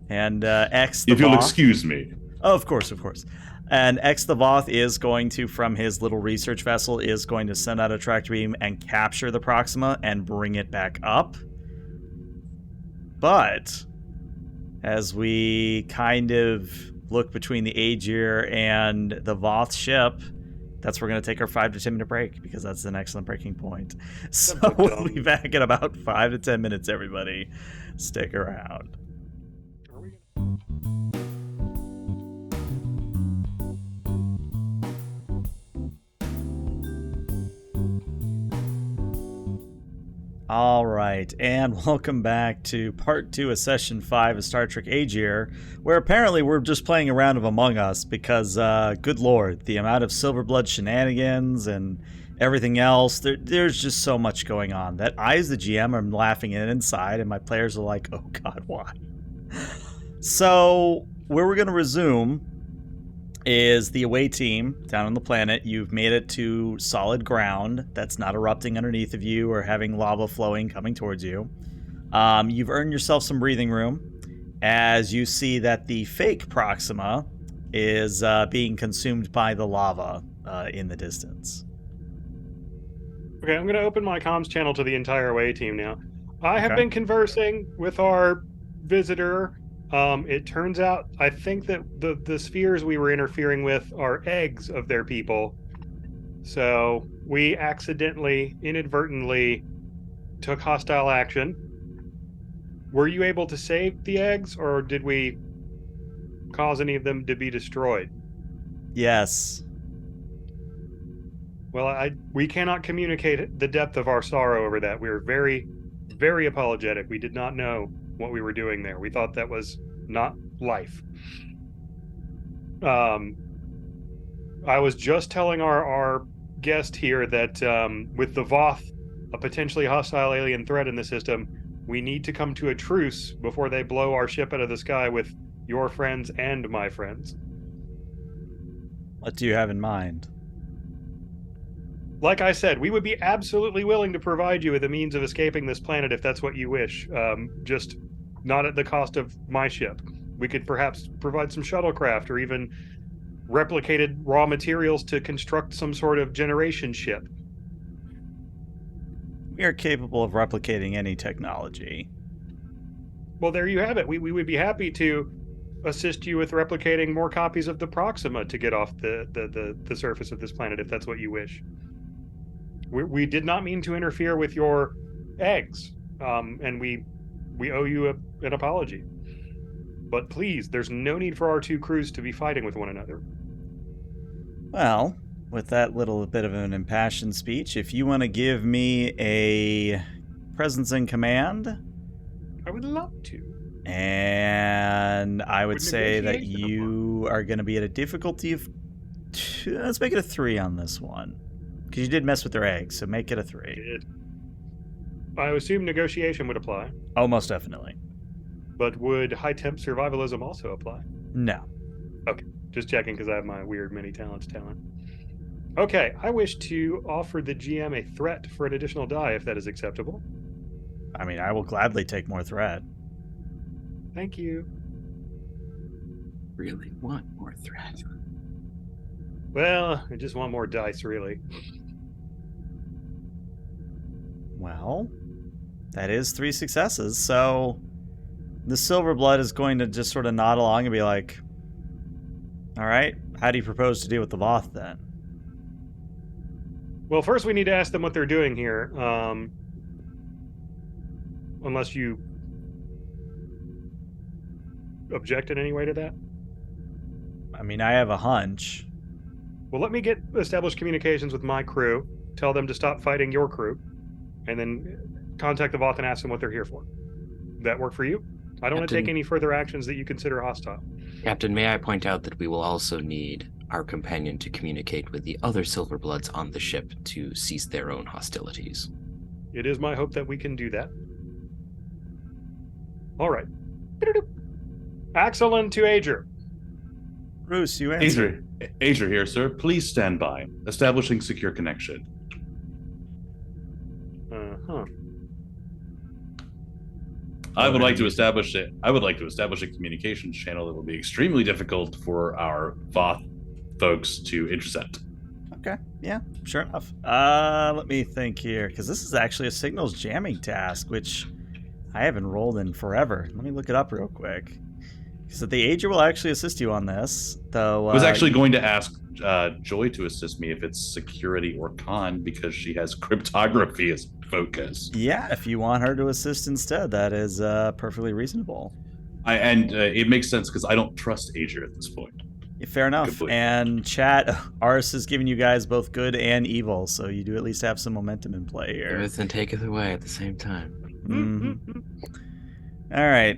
And X the If you'll Voth, excuse me. Oh, of course. And X the Voth is going to, from his little research vessel, is going to send out a tractor beam and capture the Proxima and bring it back up. But as we kind of look between the Agir and the Voth ship, that's where we're going to take our 5 to 10 minute break, because that's an excellent breaking point. So we'll be back in about 5 to 10 minutes, everybody. Stick around. All right, and welcome back to part 2 of session 5 of Star Trek Agir, where apparently we're just playing a round of Among Us because, good lord, the amount of Silverblood shenanigans and everything else, there's just so much going on that I, as the GM, am laughing inside, and my players are like, oh god, why? So, where we're going to resume is the away team down on the planet. You've made it to solid ground that's not erupting underneath of you or having lava flowing coming towards you. You've earned yourself some breathing room as you see that the fake Proxima is being consumed by the lava in the distance. Okay, I'm going to open my comms channel to the entire away team now. I have Okay. been conversing with our visitor. It turns out, I think that the spheres we were interfering with are eggs of their people. So we accidentally, inadvertently, took hostile action. Were you able to save the eggs, or did we cause any of them to be destroyed? Yes. Well, we cannot communicate the depth of our sorrow over that. We were very, very apologetic. We did not know what we were doing there. We thought that was not life. I was just telling our guest here that with the Voth, a potentially hostile alien threat in the system, we need to come to a truce before they blow our ship out of the sky with your friends and my friends. What do you have in mind? Like I said, we would be absolutely willing to provide you with a means of escaping this planet if that's what you wish. Just not at the cost of my ship. We could perhaps provide some shuttlecraft or even replicated raw materials to construct some sort of generation ship. We are capable of replicating any technology. Well, there you have it. We would be happy to assist you with replicating more copies of the Proxima to get off the surface of this planet if that's what you wish. We did not mean to interfere with your eggs, and we owe you an apology. But please, there's no need for our two crews to be fighting with one another. Well, with that little bit of an impassioned speech, if you want to give me a presence in command, I would love to. and I would say that negotiation you are going to be at a difficulty of 2. Let's make it a 3 on this one, because you did mess with their eggs, so make it a 3. I assume negotiation would apply, Oh, most definitely. but would high temp survivalism also apply? No. Just checking because I have my weird many talents talent. Okay, I wish to offer the GM a threat for an additional die if that is acceptable. I mean, I will gladly take more threat. Thank you. Really want more threat. Well, I just want more dice, really. Well, that is 3 successes, so the silver blood is going to just sort of nod along and be like, all right, how do you propose to deal with the Voth then? Well, first we need to ask them what they're doing here. Unless you object in any way to that. I mean, I have a hunch. Well, let me get established communications with my crew, tell them to stop fighting your crew, and then contact the Voth and ask them what they're here for. That work for you? I don't want to take Captain- any further actions that you consider hostile. Captain, may I point out that we will also need our companion to communicate with the other Silverbloods on the ship to cease their own hostilities. It is my hope that we can do that. All right. Axelin to Agir. Bruce, you answer. Agir here, sir. Please stand by. Establishing secure connection. Uh-huh. I would like to establish it. I would like to establish a communications channel that will be extremely difficult for our Voth folks to intercept. Okay, yeah, sure enough. Let me think here, because this is actually a signals jamming task, which I haven't rolled in forever. Let me look it up real quick. So the Agir will actually assist you on this, though. I was actually going to ask Joy to assist me if it's security or con because she has cryptography as focus. Yeah, if you want her to assist instead, that is perfectly reasonable. It makes sense because I don't trust Agir at this point. Yeah, fair enough. Completely. And chat, Ars is giving you guys both good and evil, so you do at least have some momentum in play here. Giveth and taketh away at the same time. Mhm. All right,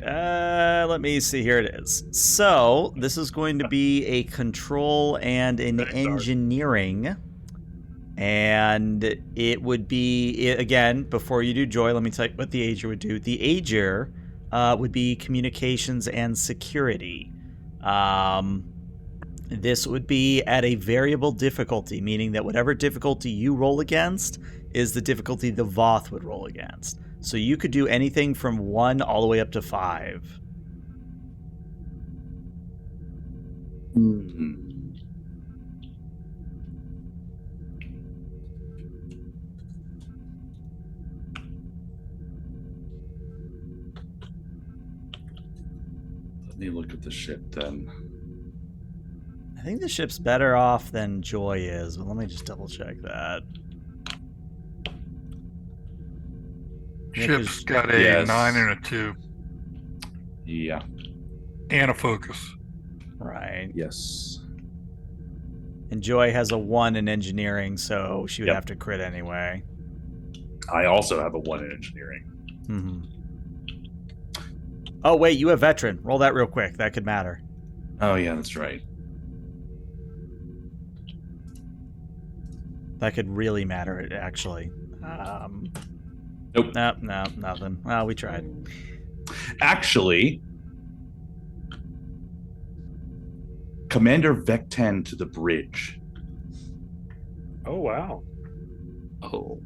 let me see. Here it is. So this is going to be a control and an Thanks, Art. engineering, and it would be again before you do Joy. Let me tell you what the Agir would do. The Agir would be communications and security. This would be at a variable difficulty, meaning that whatever difficulty you roll against is the difficulty the Voth would roll against. So you could do anything from 1 all the way up to 5. Let me look at the ship then. I think the ship's better off than Joy is, but let me just double check that. Yeah, 'cause- Ship's got a Yes. 9 and a 2 Yeah. and a focus. Right. Yes. And Joy has a 1 in engineering, so she would Yep. have to crit anyway. I also have a 1 in engineering. Mm-hmm. Oh, wait, you have veteran. Roll that real quick. That could matter. Oh yeah, that's right. That could really matter, actually. Nope. No, nothing. Well, we tried. Actually, Commander Vectan to the bridge. Oh, wow. Oh.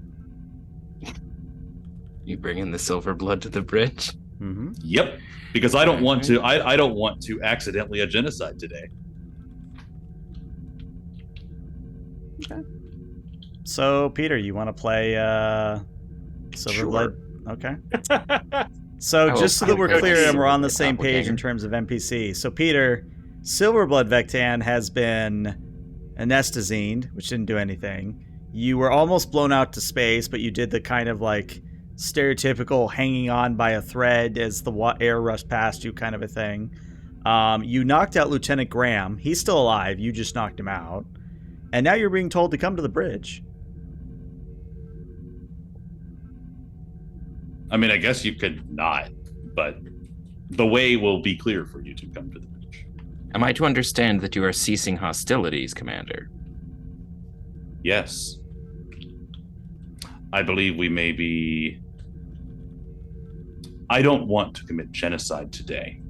You bringing the Silverblood to the bridge? Mm-hmm. Yep. Because I don't want to. I don't want to accidentally a genocide today. So, Peter, you want to play Silverblood? Okay. So, will just so that play we're clear and we're on the Silverblood same page in Doppelganger. terms of NPC. So, Peter, Silverblood Vectan has been anesthetized, which didn't do anything. You were almost blown out to space, but you did the kind of like stereotypical hanging on by a thread as the air rushed past you kind of a thing. You knocked out Lieutenant Graham. He's still alive. You just knocked him out. And now you're being told to come to the bridge. I mean, I guess you could not, but the way will be clear for you to come to the bridge. Am I to understand that you are ceasing hostilities, Commander? Yes. I believe we may be. I don't want to commit genocide today,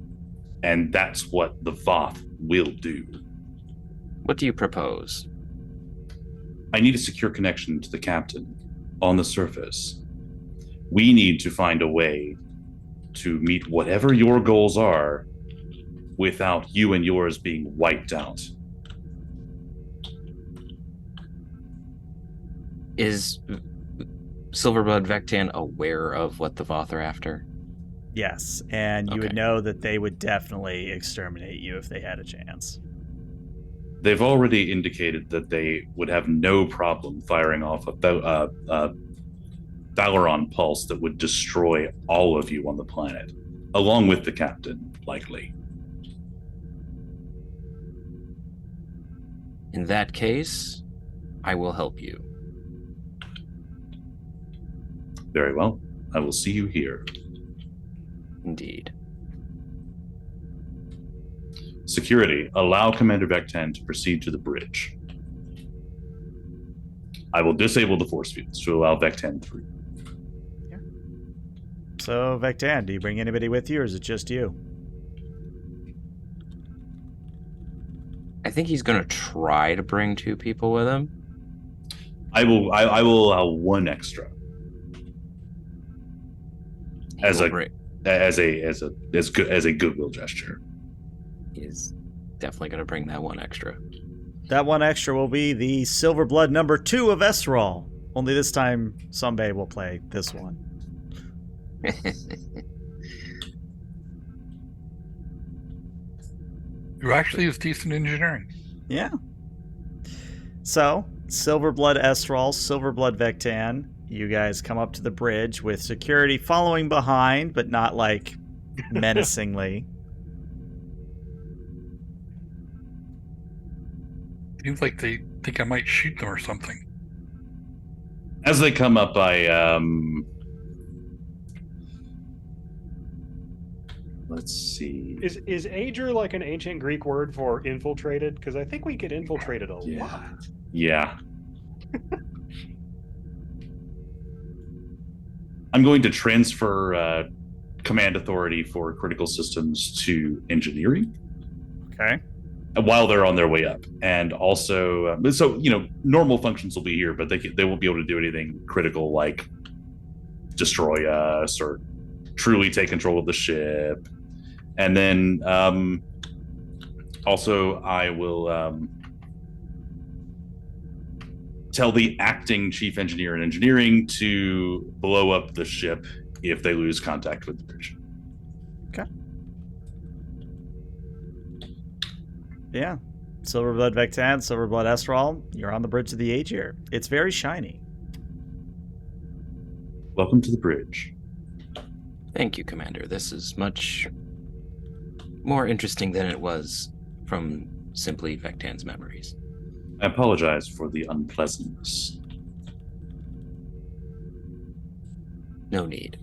and that's what the Voth will do. What do you propose? I need a secure connection to the captain on the surface. We need to find a way to meet whatever your goals are without you and yours being wiped out. Is Silverblood Vectan aware of what the Voth are after? Yes, and you would Okay. know that they would definitely exterminate you if they had a chance. They've already indicated that they would have no problem firing off a Thalaron pulse that would destroy all of you on the planet, along with the captain, likely. In that case, I will help you. Very well. I will see you here. Indeed. Security, allow Commander Vectan to proceed to the bridge. I will disable the force fields to allow Vectan through. So, Vectan, do you bring anybody with you, or is it just you? I think he's going to try to bring 2 people with him. I will allow 1 extra as a goodwill gesture. He's definitely going to bring that 1 extra. That 1 extra will be the Silverblood number 2 of Esrol. Only this time, Sunbay will play this one. Who actually is decent engineering. Yeah. So, Silverblood Esrol, Silverblood Vectan, you guys come up to the bridge with security following behind, but not like menacingly. Seems like they think I might shoot them or something. As they come up, let's see. Is Agir like an ancient Greek word for infiltrated? Because I think we get infiltrated a lot. Yeah. I'm going to transfer command authority for critical systems to engineering Okay. while they're on their way up. And also, normal functions will be here, but they won't be able to do anything critical like destroy us or truly take control of the ship. And then also I will tell the acting chief engineer in engineering to blow up the ship if they lose contact with the bridge. Okay. Yeah. Silverblood Vectan, Silverblood Esrol, you're on the bridge of the Agir. It's very shiny. Welcome to the bridge. Thank you, Commander. This is much more interesting than it was from simply Vectan's memories. I apologize for the unpleasantness. No need.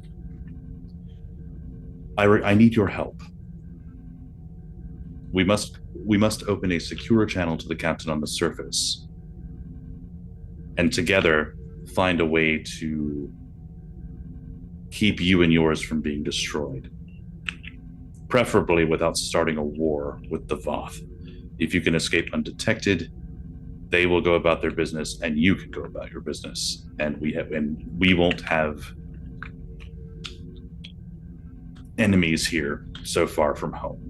I need your help. We must open a secure channel to the captain on the surface, and together find a way to keep you and yours from being destroyed. Preferably without starting a war with the Voth. If you can escape undetected, they will go about their business, and you can go about your business, and we won't have enemies here so far from home.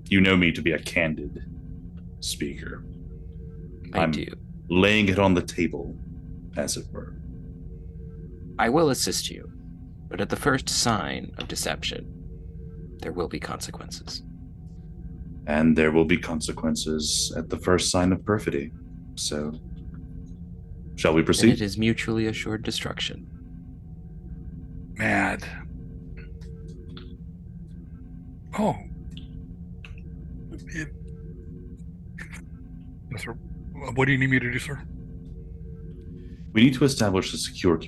You know me to be a candid speaker. I I'm do. laying it on the table, as it were. I will assist you, but at the first sign of deception, there will be consequences. And there will be consequences at the first sign of perfidy. So, shall we And proceed? it is mutually assured destruction. Mad. Oh. Yes, sir. What do you need me to do, sir? We need to establish a secure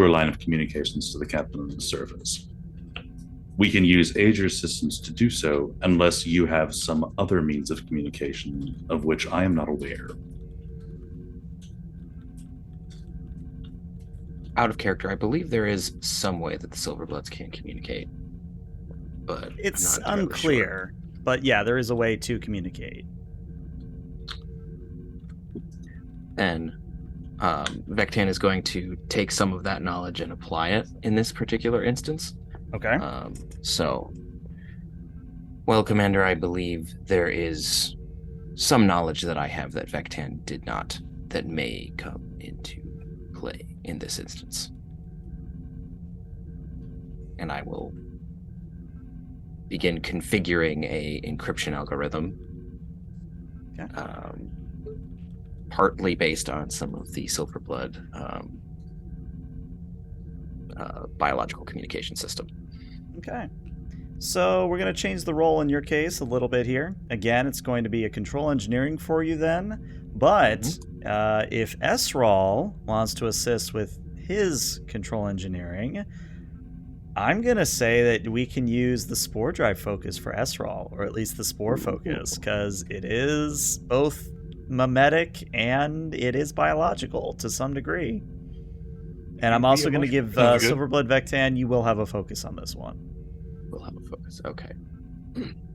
line of communications to the captain on the surface. We can use Agir's systems to do so, unless you have some other means of communication of which I am not aware. Out of character, I believe there is some way that the Silverbloods can communicate, but It's I'm not entirely unclear, but yeah, there is a way to communicate. Then Vectan is going to take some of that knowledge and apply it in this particular instance. Okay. Well, Commander, I believe there is some knowledge that I have that Vectan did not that may come into play in this instance. And I will begin configuring a encryption algorithm, Okay. partly based on some of the Silverblood biological communication system. Okay. So we're going to change the role in your case a little bit here. Again, it's going to be a control engineering for you then. But if Esral wants to assist with his control engineering, I'm going to say that we can use the Spore Drive focus for Esral, or at least the Spore focus, because it is both mimetic and it is biological to some degree. And I'm also going to give Silverblood Vectan, you will have a focus on this one. We'll have a focus. Okay.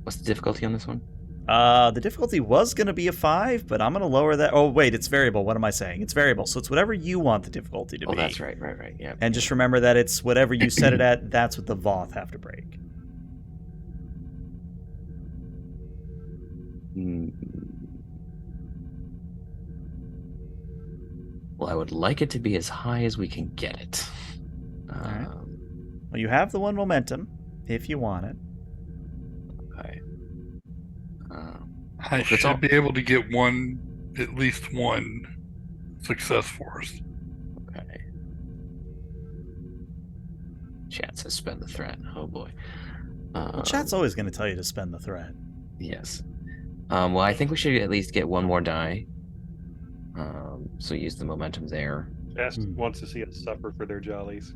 What's the difficulty on this one? The difficulty was going to be a 5, but I'm going to lower that. Oh, wait, it's variable. What am I saying? It's variable, so it's whatever you want the difficulty to be. Oh, that's right. Yeah. And just remember that it's whatever you set it at, that's what the Voth have to break. Well, I would like it to be as high as we can get it. Right. Well, you have the one momentum, if you want it. Okay. I should be able to get at least one success for us. Okay. Chat says spend the threat. Oh boy. Well, chat's always going to tell you to spend the threat. Yes. Well, I think we should at least get one more die. So use the momentum there. Best wants to see us suffer for their jollies.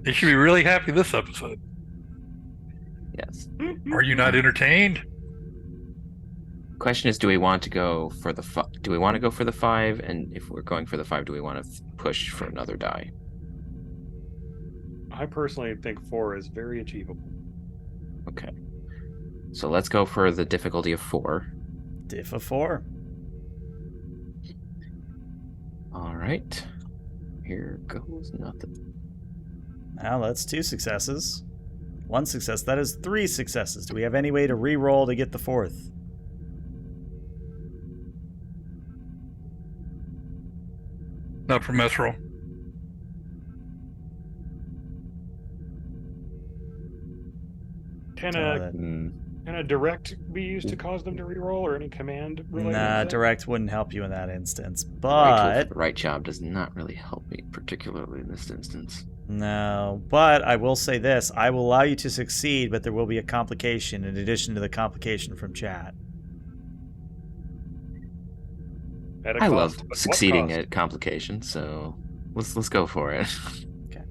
They should be really happy this episode. Yes. Are you not entertained? Question is, do we want to go for the 5? And if we're going for the 5, do we want to push for another die? I personally think 4 is very achievable. Okay. So let's go for the difficulty of 4. Diff of 4. All right. Here goes nothing. Now that's 2 successes. 1 success. That is 3 successes. Do we have any way to re-roll to get the 4th? Not from Esral. Can a direct be used to cause them to reroll, or any command related? Nah, direct wouldn't help you in that instance. But the right job does not really help me, particularly in this instance. No, but I will say this. I will allow you to succeed, but there will be a complication in addition to the complication from chat. I love succeeding at complications, so let's go for it. Okay.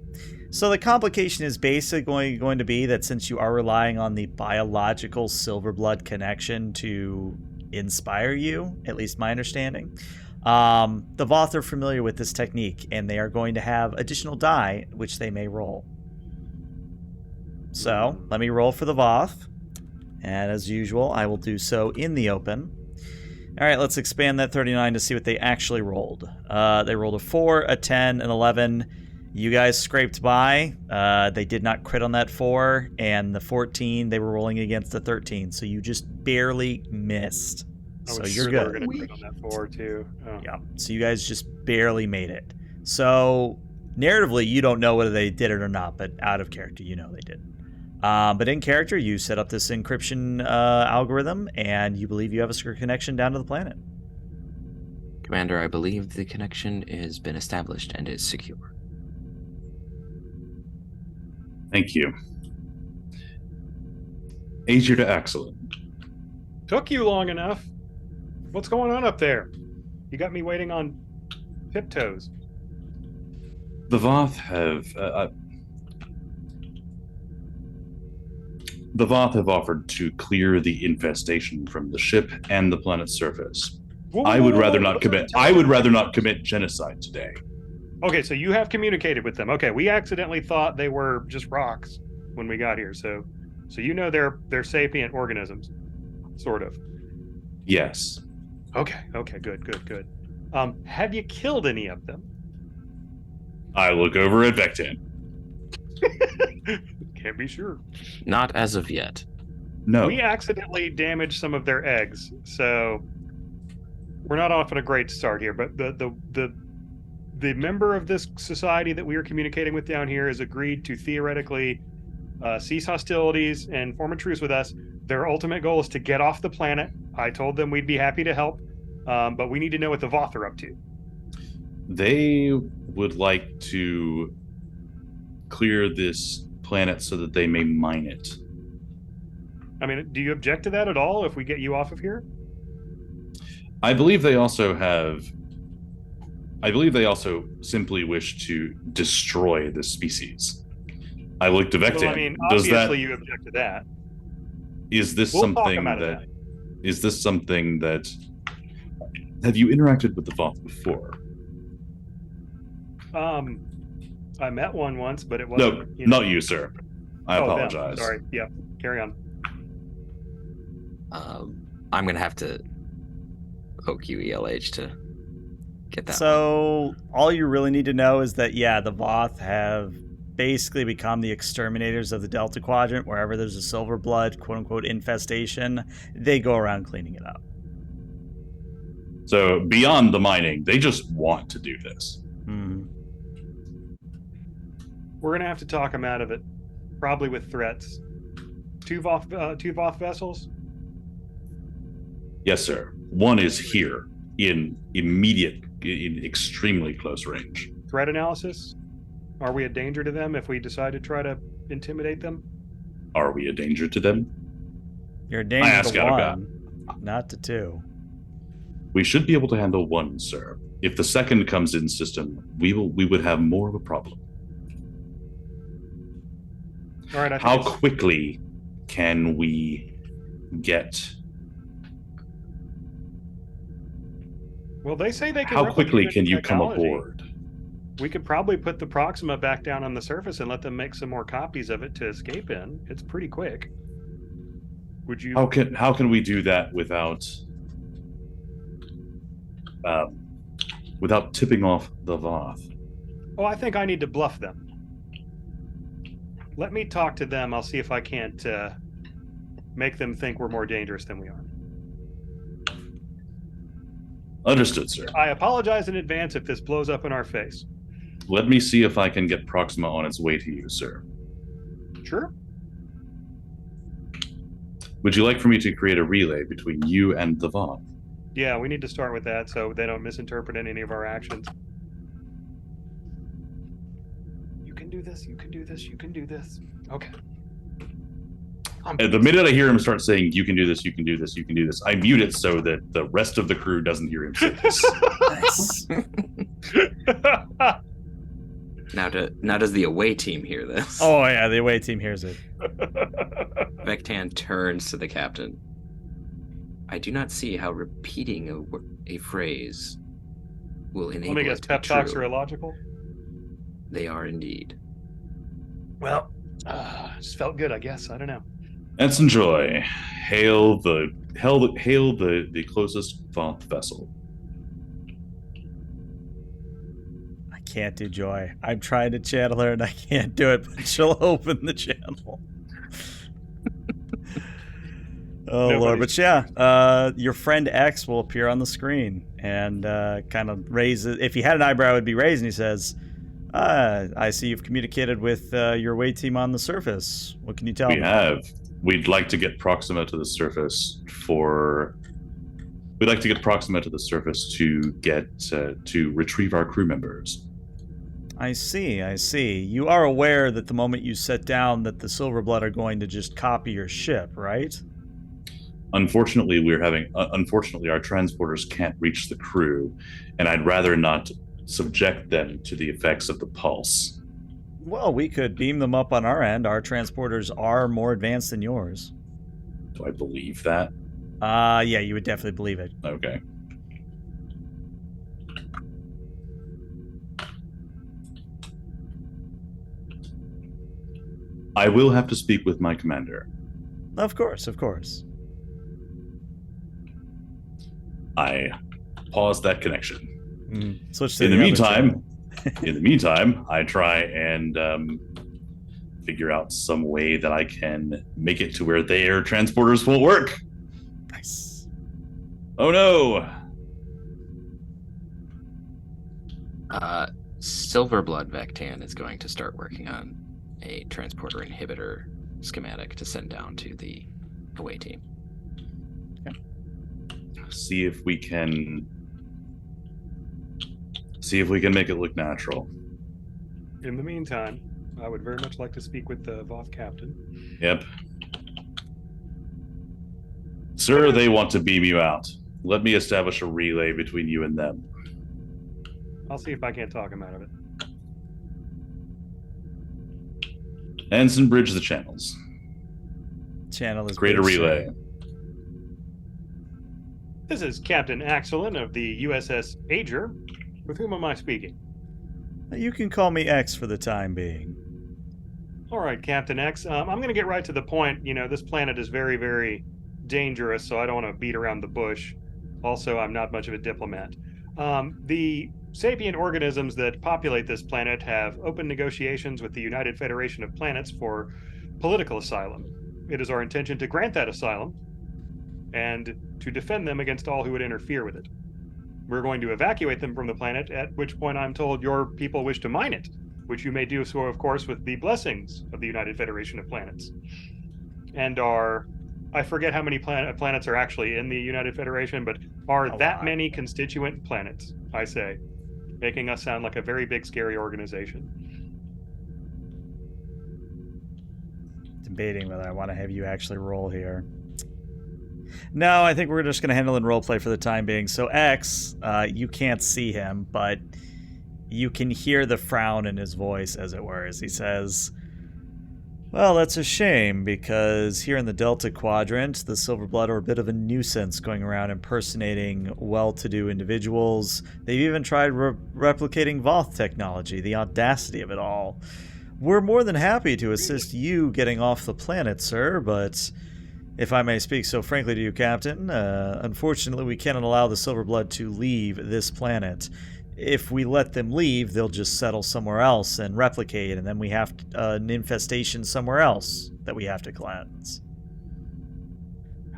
So the complication is basically going to be that since you are relying on the biological Silverblood connection to inspire you, at least my understanding, the Voth are familiar with this technique, and they are going to have additional die, which they may roll. So, let me roll for the Voth, and as usual, I will do so in the open. Alright, let's expand that 39 to see what they actually rolled. They rolled a 4, a 10, an 11. You guys scraped by. They did not crit on that 4, and the 14, they were rolling against the 13, so you just barely missed. So you're good. We're going to crit on that 4 too. Oh. Yeah. So you guys just barely made it. So narratively, you don't know whether they did it or not, but out of character, you know they did. But in character, you set up this encryption algorithm, and you believe you have a secure connection down to the planet. Commander, I believe the connection has been established and is secure. Thank you. Agir to excellent. Took you long enough. What's going on up there? You got me waiting on tiptoes. The Voth have offered to clear the infestation from the ship and the planet's surface. I would rather not commit genocide today. Okay, so you have communicated with them. Okay, we accidentally thought they were just rocks when we got here. So you know they're sapient organisms, sort of. Yes. Okay, good. Have you killed any of them? I look over at Vectan. Can't be sure. Not as of yet. No. We accidentally damaged some of their eggs, so we're not off on a great start here. But the member of this society that we are communicating with down here has agreed to theoretically cease hostilities and form a truce with us. Their ultimate goal is to get off the planet. I told them we'd be happy to help, but we need to know what the Voth are up to. They would like to clear this planet so that they may mine it. I mean, do you object to that at all if we get you off of here? I believe they also simply wish to destroy the species. I looked to Vectan. Well, I mean, Does obviously that, you object to that. is this We'll talk something about that, it. is this something that, have you interacted with the Voth before? I met one once, but it No, wasn't. not you, sir. I them. apologize. Sorry. Yeah. Carry on. I'm gonna have to poke you, ELH, to get that. So all you really need to know is that, yeah, the Voth have basically become the exterminators of the Delta Quadrant. Wherever there's a silver blood, quote-unquote, infestation, they go around cleaning it up. So beyond the mining, they just want to do this. Mhm. We're gonna have to talk them out of it, probably with threats. Two Voth vessels. Yes, sir. One is here in extremely close range. Threat analysis. Are we a danger to them if we decide to try to intimidate them? Are we a danger to them? You're a I danger ask to out of God. one, not to two. We should be able to handle one, sir. If the second comes in system, we would have more of a problem. All right. I think How it's- quickly can we get? Well, they say they can. How quickly replicate can the you come technology. aboard? We could probably put the Proxima back down on the surface and let them make some more copies of it to escape in. It's pretty quick. Would you? How can we do that without tipping off the Voth? Oh, I think I need to bluff them. Let me talk to them. I'll see if I can't make them think we're more dangerous than we are. Understood, sir. I apologize in advance if this blows up in our face. Let me see if I can get Proxima on its way to you, sir. Sure. Would you like for me to create a relay between you and the Voth? Yeah, we need to start with that so they don't misinterpret any of our actions. You can do this. You can do this. You can do this. Okay. And the minute I hear him start saying, "You can do this. You can do this. You can do this," I mute it so that the rest of the crew doesn't hear him say this. Nice. Now does the away team hear this? Oh, yeah, the away team hears it. Vectan turns to the captain. I do not see how repeating a phrase will enable Let me it guess, to be pep talks true. are illogical? They are indeed. Well, just felt good, I guess. I don't know. Ensign Joy, hail the closest Voth vessel. I can't do Joy. I'm trying to channel her and I can't do it, but she'll open the channel. Oh, Lord. But yeah, your friend X will appear on the screen and kind of raise it. If he had an eyebrow, it would be raised, and he says, I see you've communicated with your away team on the surface. What can you tell me? We have. We'd like to get Proxima to the surface to retrieve our crew members. I see. You are aware that the moment you set down that the Silverblood are going to just copy your ship, right? Unfortunately, our transporters can't reach the crew, and I'd rather not subject them to the effects of the pulse. Well, we could beam them up on our end. Our transporters are more advanced than yours. Do I believe that? Yeah, you would definitely believe it. Okay. I will have to speak with my commander. Of course. I pause that connection. Switch to In the other meantime, channel. I try and figure out some way that I can make it to where their transporters won't work. Nice. Oh no! Silverblood Vectan is going to start working on a transporter inhibitor schematic to send down to the away team. See if we can make it look natural. In the meantime, I would very much like to speak with the Voth captain. Yep. Sir, they want to beam you out. Let me establish a relay between you and them. I'll see if I can't talk him out of it. Anson, bridge the channels. Channel is Create a bridged, relay. sir. This is Captain Axelin of the U.S.S. Agir. With whom am I speaking? You can call me X for the time being. All right, Captain X. I'm going to get right to the point. You know, this planet is very, very dangerous, so I don't want to beat around the bush. Also, I'm not much of a diplomat. The sapient organisms that populate this planet have open negotiations with the United Federation of Planets for political asylum. It is our intention to grant that asylum and to defend them against all who would interfere with it. We're going to evacuate them from the planet, at which point I'm told your people wish to mine it, which you may do so, of course, with the blessings of the United Federation of Planets. And I forget how many planets are actually in the United Federation, but are that many constituent planets, I say, making us sound like a very big, scary organization. Debating whether I want to have you actually roll here. No, I think we're just going to handle in roleplay for the time being. So X, you can't see him, but you can hear the frown in his voice, as it were, as he says, well, that's a shame, because here in the Delta Quadrant, the Silverblood are a bit of a nuisance, going around impersonating well-to-do individuals. They've even tried replicating Voth technology, the audacity of it all. We're more than happy to assist you getting off the planet, sir, but if I may speak so frankly to you, Captain, unfortunately we cannot allow the Silverblood to leave this planet. If we let them leave, they'll just settle somewhere else and replicate, and then we have an infestation somewhere else that we have to cleanse.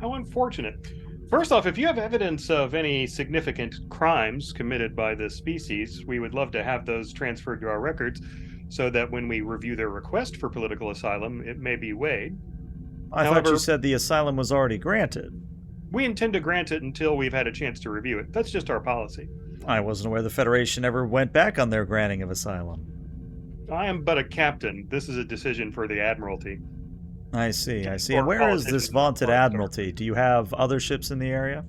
How unfortunate. First off, if you have evidence of any significant crimes committed by this species, we would love to have those transferred to our records so that when we review their request for political asylum, it may be weighed. I thought you said the asylum was already granted. We intend to grant it until we've had a chance to review it. That's just our policy. I wasn't aware the Federation ever went back on their granting of asylum. I am but a captain. This is a decision for the Admiralty. I see. Or And where is this politicians, vaunted or- Admiralty? Do you have other ships in the area?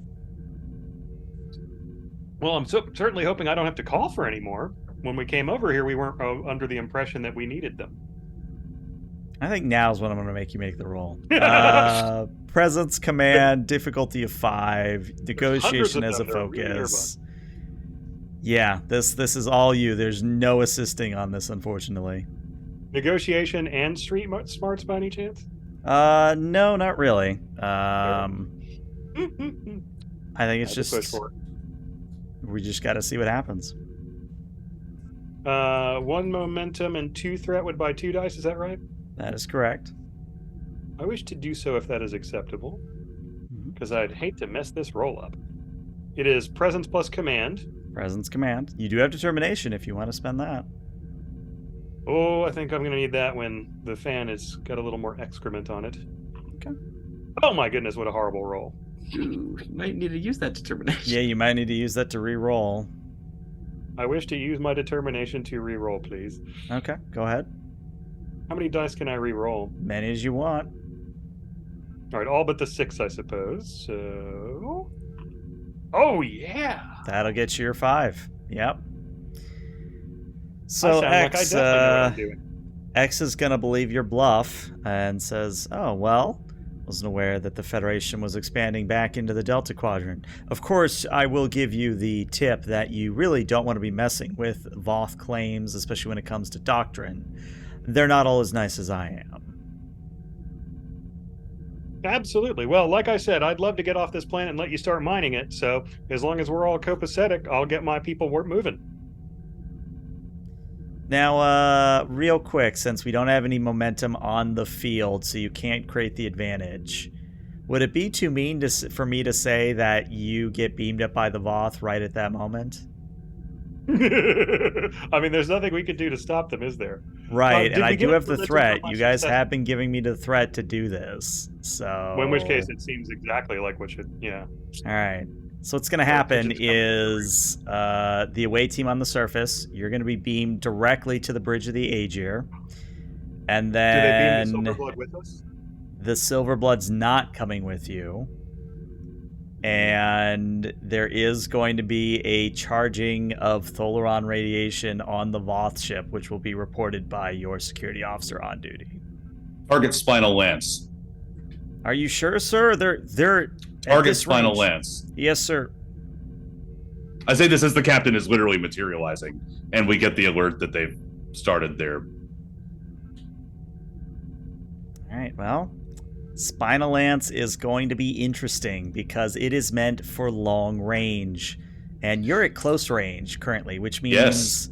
Well, I'm certainly hoping I don't have to call for any more. When we came over here, we weren't under the impression that we needed them. I think now's when I'm going to make you make the roll. Presence, command, difficulty of 5, negotiation as a focus. Yeah, this is all you. There's no assisting on this, unfortunately. Negotiation and street smarts by any chance? No, not really. I think it's Push just for it. we just got to see what happens. 1 momentum and 2 threat would buy 2 dice. Is that right? That is correct. I wish to do so if that is acceptable, because I'd hate to mess this roll up. It is presence plus command. Presence, command. You do have determination if you want to spend that. Oh, I think I'm going to need that when the fan has got a little more excrement on it. Okay. Oh my goodness, what a horrible roll. You might need to use that determination. Yeah, you might need to use that to re-roll. I wish to use my determination to re-roll, please. Okay, go ahead. How many dice can I re-roll? Many as you want. All right, all but the 6, I suppose. So... Oh, yeah! That'll get you your 5. Yep. I So sound like I X, definitely know what I'm doing. X is going to believe your bluff and says, oh, well, wasn't aware that the Federation was expanding back into the Delta Quadrant. Of course, I will give you the tip that you really don't want to be messing with Voth claims, especially when it comes to doctrine. They're not all as nice as I am. Absolutely. Well, like I said, I'd love to get off this planet and let you start mining it. So as long as we're all copacetic, I'll get my people moving. Now, real quick, since we don't have any momentum on the field, so you can't create the advantage, would it be too mean for me to say that you get beamed up by the Voth right at that moment? I mean, there's nothing we could do to stop them, is there? Right, did and I we get do a have the momentum threat. by You guys success? have been giving me the threat to do this, so... Well, in which case, it seems exactly like what should, Alright. So what's going to So happen pigeons come is the away team on the surface, you're going to be beamed directly to the bridge of the Agir. And Do they then beam the Silverblood with us? the Silverblood's not coming with you. And there is going to be a charging of Tholaron radiation on the Voth ship, which will be reported by your security officer on duty. Target spinal lance. Are you sure, sir? They're at Target this spinal range. lance. Yes, sir. I say this as the captain is literally materializing, and we get the alert that they've started their... Alright, well, Spinal Lance is going to be interesting because it is meant for long range. And you're at close range currently, which means Yes.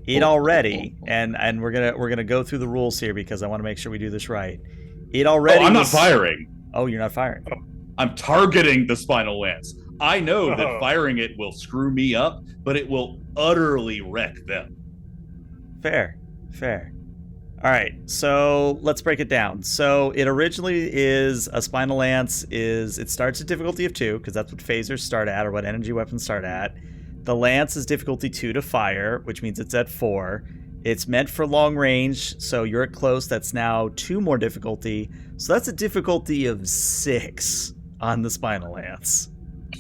it already, and we're gonna go through the rules here because I want to make sure we do this right. It already Oh, I'm not was- firing. Oh, you're not firing. I'm targeting the spinal lance. I know Oh. that firing it will screw me up, but it will utterly wreck them. Fair. All right, so let's break it down. So it originally is a Spinal Lance. It starts at difficulty of 2 because that's what phasers start at, or what energy weapons start at. The Lance is difficulty 2 to fire, which means it's at 4. It's meant for long range, so you're at close. That's now 2 more difficulty. So that's a difficulty of 6 on the Spinal Lance.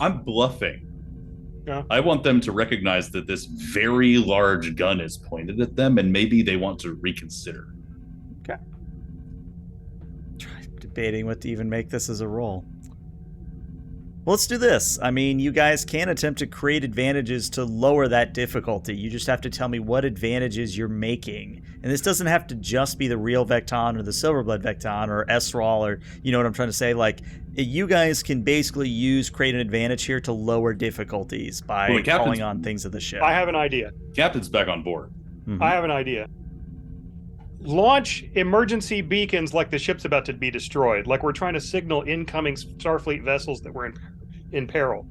I'm bluffing. Yeah. I want them to recognize that this very large gun is pointed at them, and maybe they want to reconsider. Debating what to even make this as a roll. Well, let's do this. I mean, you guys can attempt to create advantages to lower that difficulty. You just have to tell me what advantages you're making. And this doesn't have to just be the real Vecton or the Silverblood Vecton or Esral, or you know what I'm trying to say. Like, you guys can basically create an advantage here to lower difficulties by Well, the captain's- calling on things of the ship. I have an idea. Captain's back on board. Mhm. I have an idea. Launch emergency beacons like the ship's about to be destroyed, like we're trying to signal incoming Starfleet vessels that we're in peril,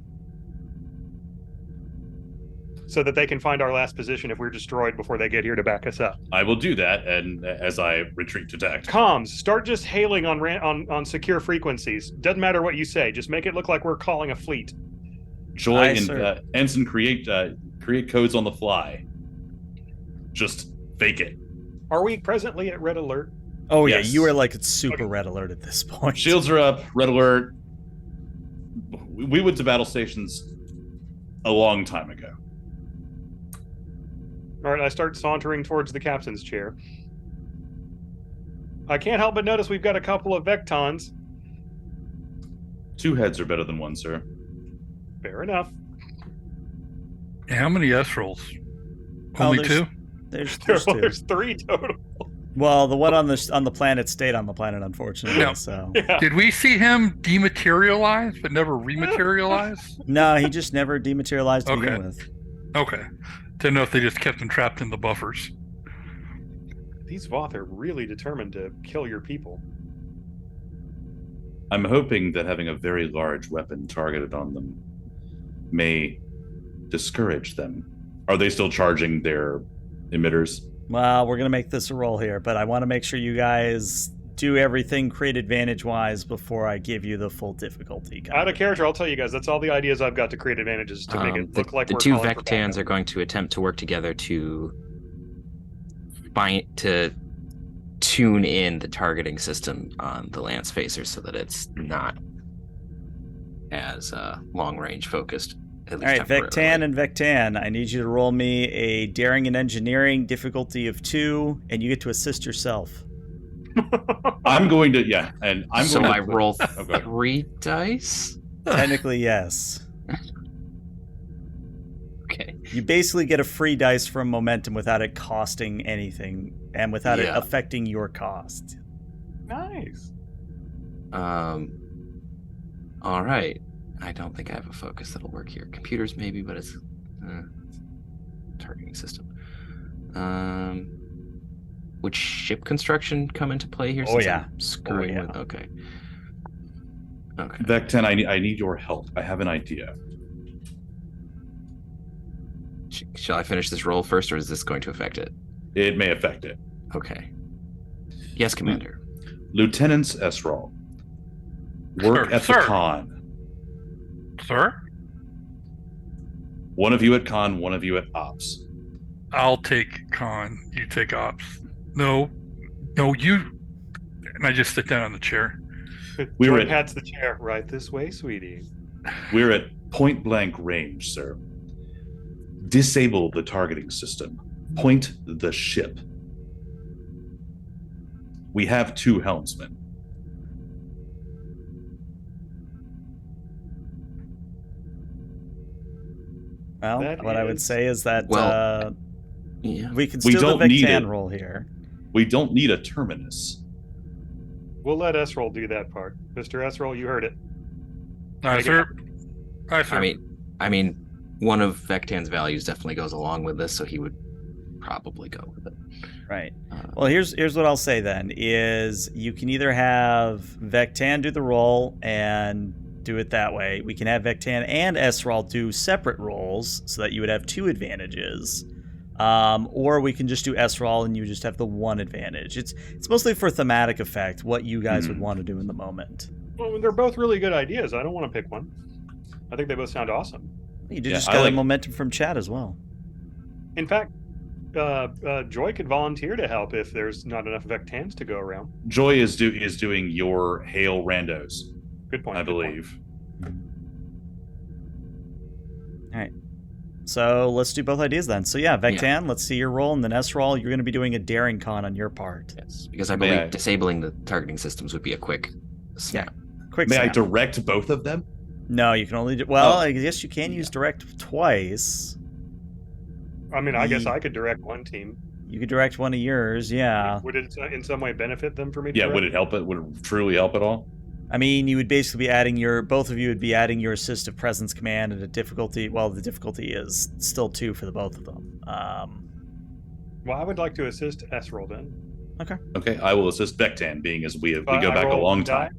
so that they can find our last position if we're destroyed before they get here to back us up. I will do that, and as I retreat to deck. Comms, start just hailing on secure frequencies. Doesn't matter what you say, just make it look like we're calling a fleet. Joy Aye, and sir. Ensign create codes on the fly. Just fake it. Are we presently at red alert? Oh, yeah, Yes. you are like super Okay. red alert at this point. Shields are up. Red alert. We went to battle stations a long time ago. All right, I start sauntering towards the captain's chair. I can't help but notice we've got a couple of Vectons. 2 heads are better than 1, sir. Fair enough. How many S rolls? Oh, Only there's- 2? There's 2. There's 3 total. Well, the one on the planet stayed on the planet, unfortunately. Yeah. So Yeah. Did we see him dematerialize but never rematerialize? no, he just never dematerialized to begin Okay. with. Okay. Didn't know if they just kept him trapped in the buffers. These Voth are really determined to kill your people. I'm hoping that having a very large weapon targeted on them may discourage them. Are they still charging their emitters? Well, we're gonna make this a roll here, but I want to make sure you guys do everything create advantage wise before I give you the full difficulty. Out of character, I'll tell you guys, that's all the ideas I've got to create advantages to make it look like the we're 2 calling for Vectans backup. are going to attempt to work together to tune in the targeting system on the Lance Phaser so that it's not as long range focused. At All least right, temporarily. Vectan and Vectan, I need you to roll me a daring and engineering difficulty of 2, and you get to assist yourself. I'm going to, yeah, and I'm So going to I roll Okay. 3 dice. Technically, yes. Okay. You basically get a free dice from momentum without it costing anything, and without it Yeah. affecting your cost. Nice. All right. I don't think I have a focus that'll work here. Computers maybe, but it's targeting system. Would ship construction come into play here? Oh, Since yeah. I'm screwing Oh, yeah. with. Okay. Okay. Vec10, I need your help. I have an idea. Shall I finish this roll first, or is this going to affect it? It may affect it. Okay. Yes, Commander. Lieutenants Esral, work at the con. Sir? One of you at con, one of you at ops. I'll take con. You take ops. No, you. And I just sit down on the chair. Joy pats the chair. Right this way, sweetie. We're at point blank range, sir. Disable the targeting system. Point the ship. We have 2 helmsmen. Well, That what I would is- say is that Yeah. we can We still don't the need Vectan it. roll here. We don't need a terminus. We'll let S-Roll do that part. Mr. S-Roll, you heard it. Aye, Make it sir. happen. Aye, sir. I mean, one of Vectan's values definitely goes along with this, so he would probably go with it. Right. Well, here's what I'll say then is you can either have Vectan do the roll and do it that way. We can have Vectan and Esral do separate rolls so that you would have 2 advantages. Or we can just do Esral and you just have the 1 advantage. It's mostly for thematic effect, what you guys would want to do in the moment. Well, they're both really good ideas. I don't want to pick one. I think they both sound awesome. You did Yeah, just I got like- momentum from chat as well. In fact, Joy could volunteer to help if there's not enough Vectans to go around. Joy is doing your hail randos, Good point. I good point. believe. All right. So let's do both ideas then. So yeah, Vectan, Yeah. let's see your roll, and then Esral, you're going to be doing a daring con on your part. Yes, because I May believe I- disabling the targeting systems would be a quick snap. Quick May I snap. direct both of them? No, you can only do... Well, Oh. I guess you can use direct twice. I mean, I guess Ye- I could direct one team. You could direct one of yours, yeah. Would it in some way benefit them for me to Yeah, direct? would it help it? Would it truly help at all? I mean, you would basically be adding both of you would be adding your assistive presence command at a difficulty. Well, the difficulty is still 2 for the both of them. Well, I would like to assist S-Roll then. Okay, I will assist Vectan, being as we go I back a roll long one die. time.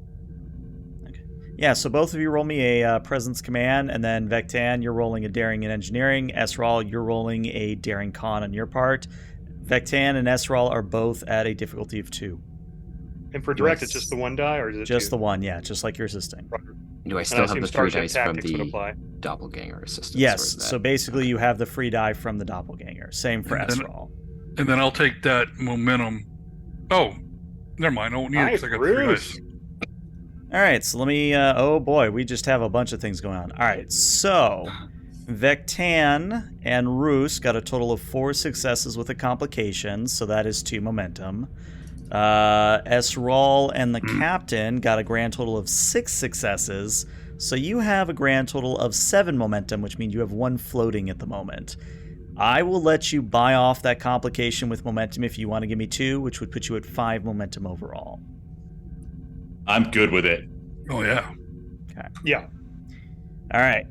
Yeah, so both of you roll me a presence command, and then Vectan, you're rolling a daring and engineering. Esral, you're rolling a daring con on your part. Vectan and Esral are both at a difficulty of 2. And for direct, Yes. it's just the 1 die, or is it Just two? the 1, yeah, just like you're assisting. Do I And still I have assume the 3 Starship dice from Tactics would the apply. doppelganger assistance? or Yes, is that- so basically you have the free die from the doppelganger. Same for And then- Esral. And then I'll take that momentum. Oh, never mind. I won't need it because I got 3 Bruce. dice. All right, so let me. Oh boy, we just have a bunch of things going on. All right, so Vectan and Roos got a total of 4 successes with a complication, so that is 2 momentum. Esral and the captain got a grand total of 6 successes, so you have a grand total of 7 momentum, which means you have 1 floating at the moment. I will let you buy off that complication with momentum if you want to give me 2, which would put you at 5 momentum overall. I'm good with it. Oh, yeah. Yeah. All right.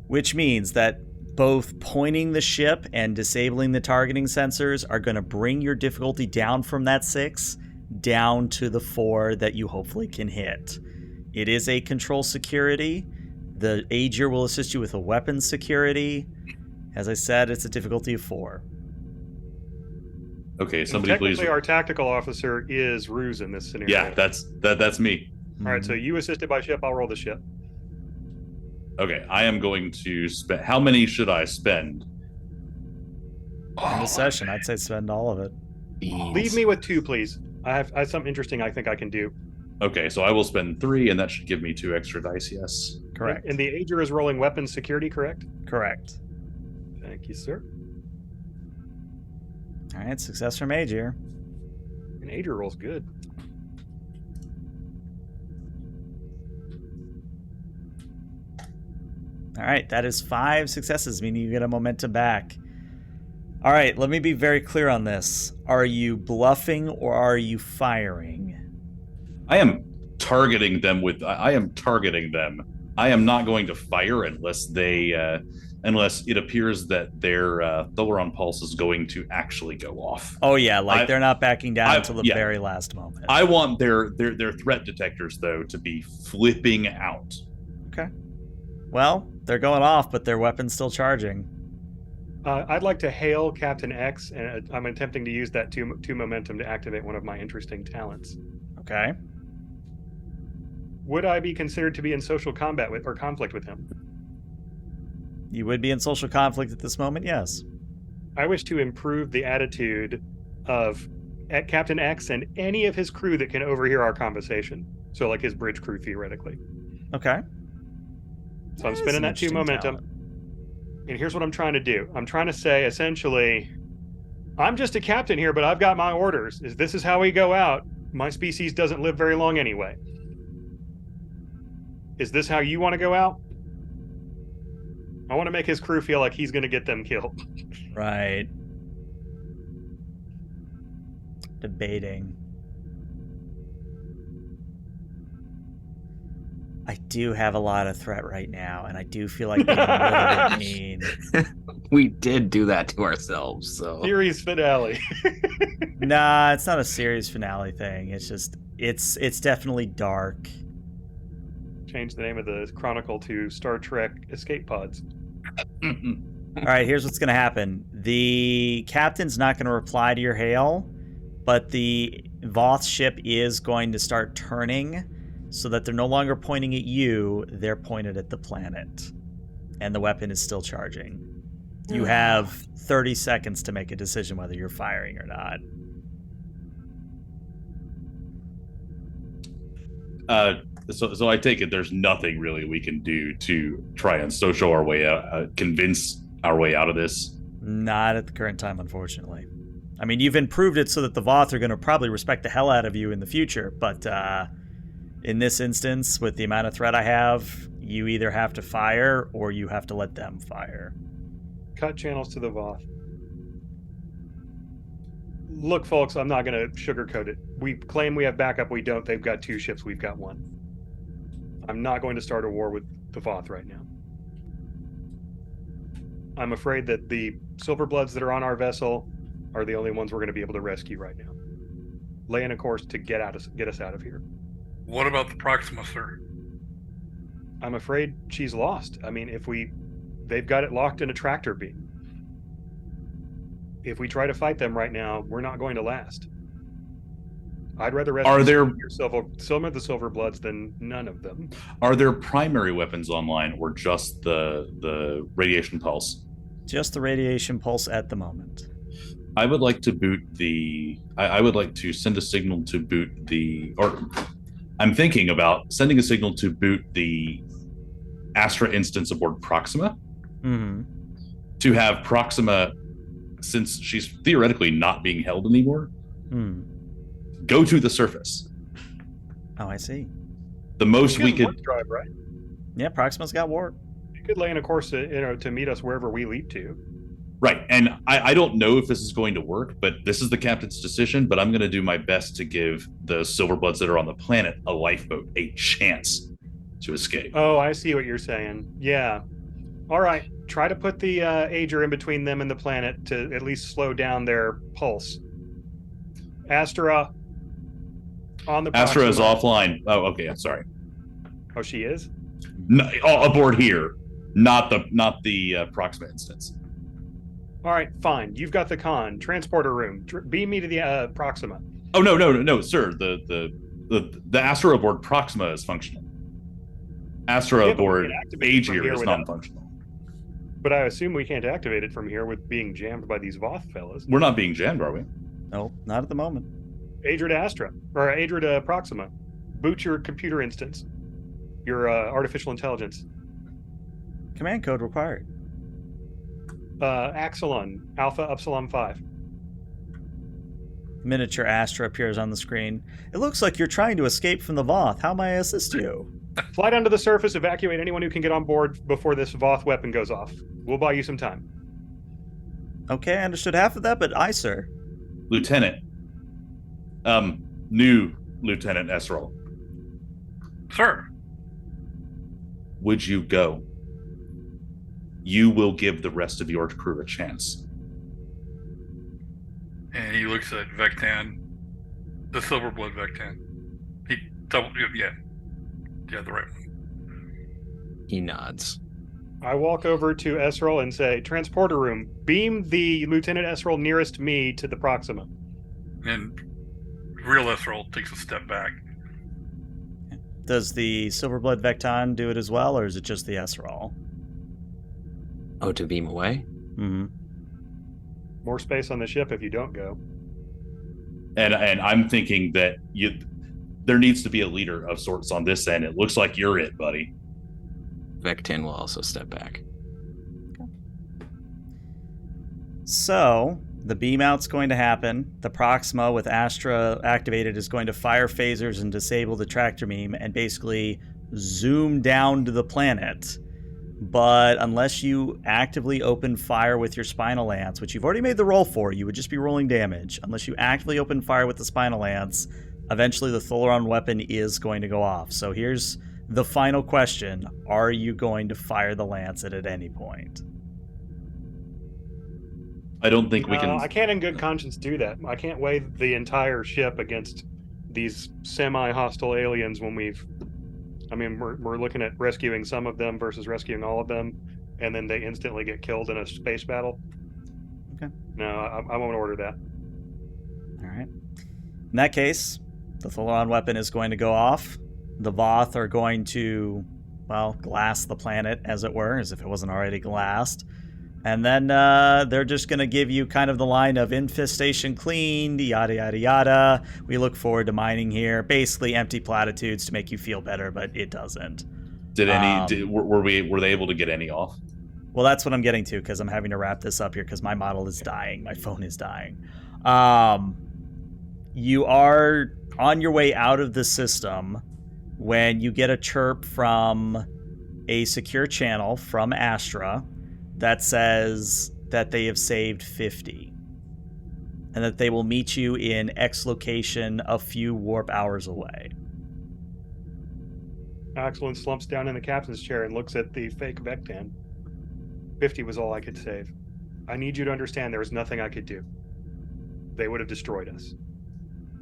Which means that both pointing the ship and disabling the targeting sensors are going to bring your difficulty down from that 6 down to the 4 that you hopefully can hit. It is a control security. The Agir will assist you with a weapons security. As I said, it's a difficulty of 4. Okay, And somebody please. technically, our tactical officer is Ruse in this scenario. Yeah, that's me. All right, so you assisted by ship. I'll roll the ship. Okay, I am going to spend. How many should I spend? In the session, I'd say spend all of it. Beans. Leave me with 2, please. I have something interesting I think I can do. Okay, so I will spend 3, and that should give me 2 extra dice. Yes. Correct. And the Agir is rolling weapons security, correct? Correct. Thank you, sir. All right, success from Agir. And Agir rolls good. All right, that is 5 successes, meaning you get a momentum back. All right, let me be very clear on this. Are you bluffing or are you firing? I am targeting them with. I am targeting them. I am not going to fire unless unless it appears that their Tholaron pulse is going to actually go off. Oh yeah, like they're not backing down until the yeah. very last moment. I want their threat detectors though to be flipping out. Okay. Well, they're going off, but their weapon's still charging. I'd like to hail Captain X, and I'm attempting to use that two momentum to activate one of my interesting talents. Okay. Would I be considered to be in social combat with or conflict with him? You would be in social conflict at this moment, yes. I wish to improve the attitude of Captain X and any of his crew that can overhear our conversation. So, like his bridge crew, theoretically. Okay. So I'm spending that 2 momentum. Talent. And here's what I'm trying to do. I'm trying to say, essentially, I'm just a captain here, but I've got my orders. This is how we go out. My species doesn't live very long anyway. Is this how you want to go out? I want to make his crew feel like he's going to get them killed. Right. Debating. I do have a lot of threat right now, and I do feel like being a little bit mean. We did do that to ourselves, so. Series finale. Nah, it's not a series finale thing. It's just, it's definitely dark. Change the name of the chronicle to Star Trek Escape Pods. All right, here's what's going to happen. The captain's not going to reply to your hail, but the Voth ship is going to start turning so that they're no longer pointing at you, they're pointed at the planet. And the weapon is still charging. You have 30 seconds to make a decision whether you're firing or not. So I take it there's nothing really we can do to try and social our way out, convince our way out of this. Not at the current time, unfortunately. I mean, you've improved it so that the Voth are going to probably respect the hell out of you in the future, but in this instance, with the amount of threat I have, you either have to fire or you have to let them fire. Cut channels to the Voth. Look, folks, I'm not going to sugarcoat it. We claim we have backup. We don't. They've got 2 ships. We've got 1. I'm not going to start a war with the Voth right now. I'm afraid that the Silverbloods that are on our vessel are the only ones we're going to be able to rescue right now. Lay in a course to get us out of here. What about the Proxima, sir? I'm afraid she's lost. I mean, they've got it locked in a tractor beam. If we try to fight them right now, we're not going to last. I'd rather rescue some of the Silverbloods than none of them. Are there primary weapons online or just the radiation pulse? Just the radiation pulse at the moment. I would like to boot I would like to send a signal to boot I'm thinking about sending a signal to boot the Astra instance aboard Proxima. Mm-hmm. To have Proxima, since she's theoretically not being held anymore, go to the surface. Oh, I see. The most we could warp drive, right? Yeah, Proxima's got warp. You could lay in a course to meet us wherever we leap to. Right, and I don't know if this is going to work, but this is the captain's decision, but I'm going to do my best to give the Silverbloods that are on the planet a lifeboat, a chance to escape. Oh, I see what you're saying. Yeah. All right. Try to put the Agir in between them and the planet to at least slow down their pulse. Astra on the Astra is Proxima. offline. Oh, okay, I'm sorry. Oh, she is? No, aboard here, not the Proxima instance. All right, fine. You've got the transporter room. Beam me to the Proxima. Oh no, sir. The Astra aboard Proxima is functional. Astra aboard Agir is non-functional. But I assume we can't activate it from here with being jammed by these Voth fellas. We're not being jammed, are we? No, not at the moment. Agir to Astra, or Agir to Proxima. Boot your computer instance. Your artificial intelligence. Command code required. Axelon, Alpha Upsilon 5. Miniature Astra appears on the screen. It looks like you're trying to escape from the Voth. How may I assist you? Fly down to the surface, evacuate anyone who can get on board before this Voth weapon goes off. We'll buy you some time. Okay, I understood half of that, but aye, sir. Lieutenant. New Lieutenant Esrol. Sir. Would you go? You will give the rest of your crew a chance. And he looks at Vectan, the Silverblood Vectan. He double, yeah, the right one. He nods. I walk over to Esrol and say, transporter room, beam the Lieutenant Esrol nearest me to the Proxima. And real Esrol takes a step back. Does the Silverblood Vecton do it as well, or is it just the Esrol? Oh, to beam away? Mm-hmm. More space on the ship if you don't go. And I'm thinking that there needs to be a leader of sorts on this end. It looks like you're it, buddy. Vectin will also step back. So, the beam out's going to happen. The Proxima with Astra activated is going to fire phasers and disable the tractor beam and basically zoom down to the planet. But unless you actively open fire with your Spinal Lance, which you've already made the roll for, you would just be rolling damage. Unless you actively open fire with the Spinal Lance, eventually the Tholaron weapon is going to go off. So here's the final question. Are you going to fire the lance at any point? I don't think we can. I can't in good conscience do that. I can't weigh the entire ship against these semi-hostile aliens when we're looking at rescuing some of them versus rescuing all of them, and then they instantly get killed in a space battle. Okay. No, I won't order that. All right. In that case, the Tholaron weapon is going to go off. The Voth are going to, well, glass the planet, as it were, as if it wasn't already glassed. And then they're just going to give you kind of the line of infestation cleaned, yada, yada, yada. We look forward to mining here. Basically empty platitudes to make you feel better, but it doesn't. Were they able to get any off? Well, that's what I'm getting to, because I'm having to wrap this up here because my model is dying. My phone is dying. You are on your way out of the system when you get a chirp from a secure channel from Astra that says that they have saved 50 and that they will meet you in X location a few warp hours away. Axelin slumps down in the captain's chair and looks at the fake Vectan. 50 was all I could save. I need you to understand there was nothing I could do. They would have destroyed us.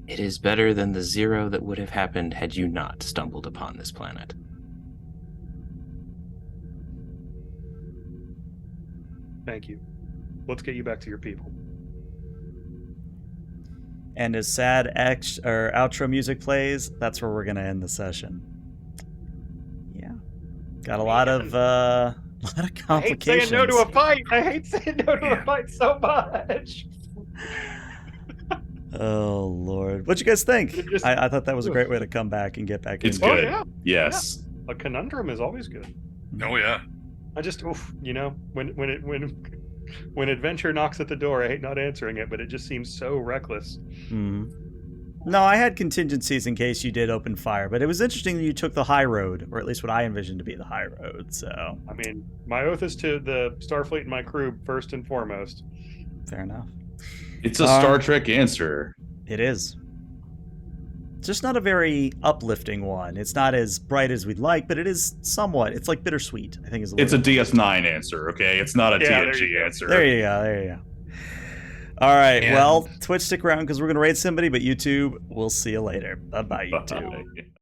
It is better than the 0 that would have happened had you not stumbled upon this planet. Thank you. Let's get you back to your people. And as sad outro music plays, that's where we're going to end the session. Yeah. Got a lot of complications. I hate saying no to a fight. I hate saying no to a fight so much. Oh, Lord. What'd you guys think? I thought that was a great way to come back and get back It's into good. it. Yeah. Yes. Yeah. A conundrum is always good. Oh yeah. I just, when adventure knocks at the door, I hate not answering it, but it just seems so reckless. No, I had contingencies in case you did open fire, but it was interesting that you took the high road, or at least what I envisioned to be the high road, so... I mean, my oath is to the Starfleet and my crew first and foremost. Fair enough. It's a Star Trek answer. It is. It's just not a very uplifting one. It's not as bright as we'd like, but it is somewhat. It's like bittersweet, I think is the word. It's a DS9 answer, okay? It's not a TNG answer. There you go. All right, well, Twitch, stick around because we're going to raid somebody, but YouTube, we'll see you later. Bye-bye, YouTube. Bye.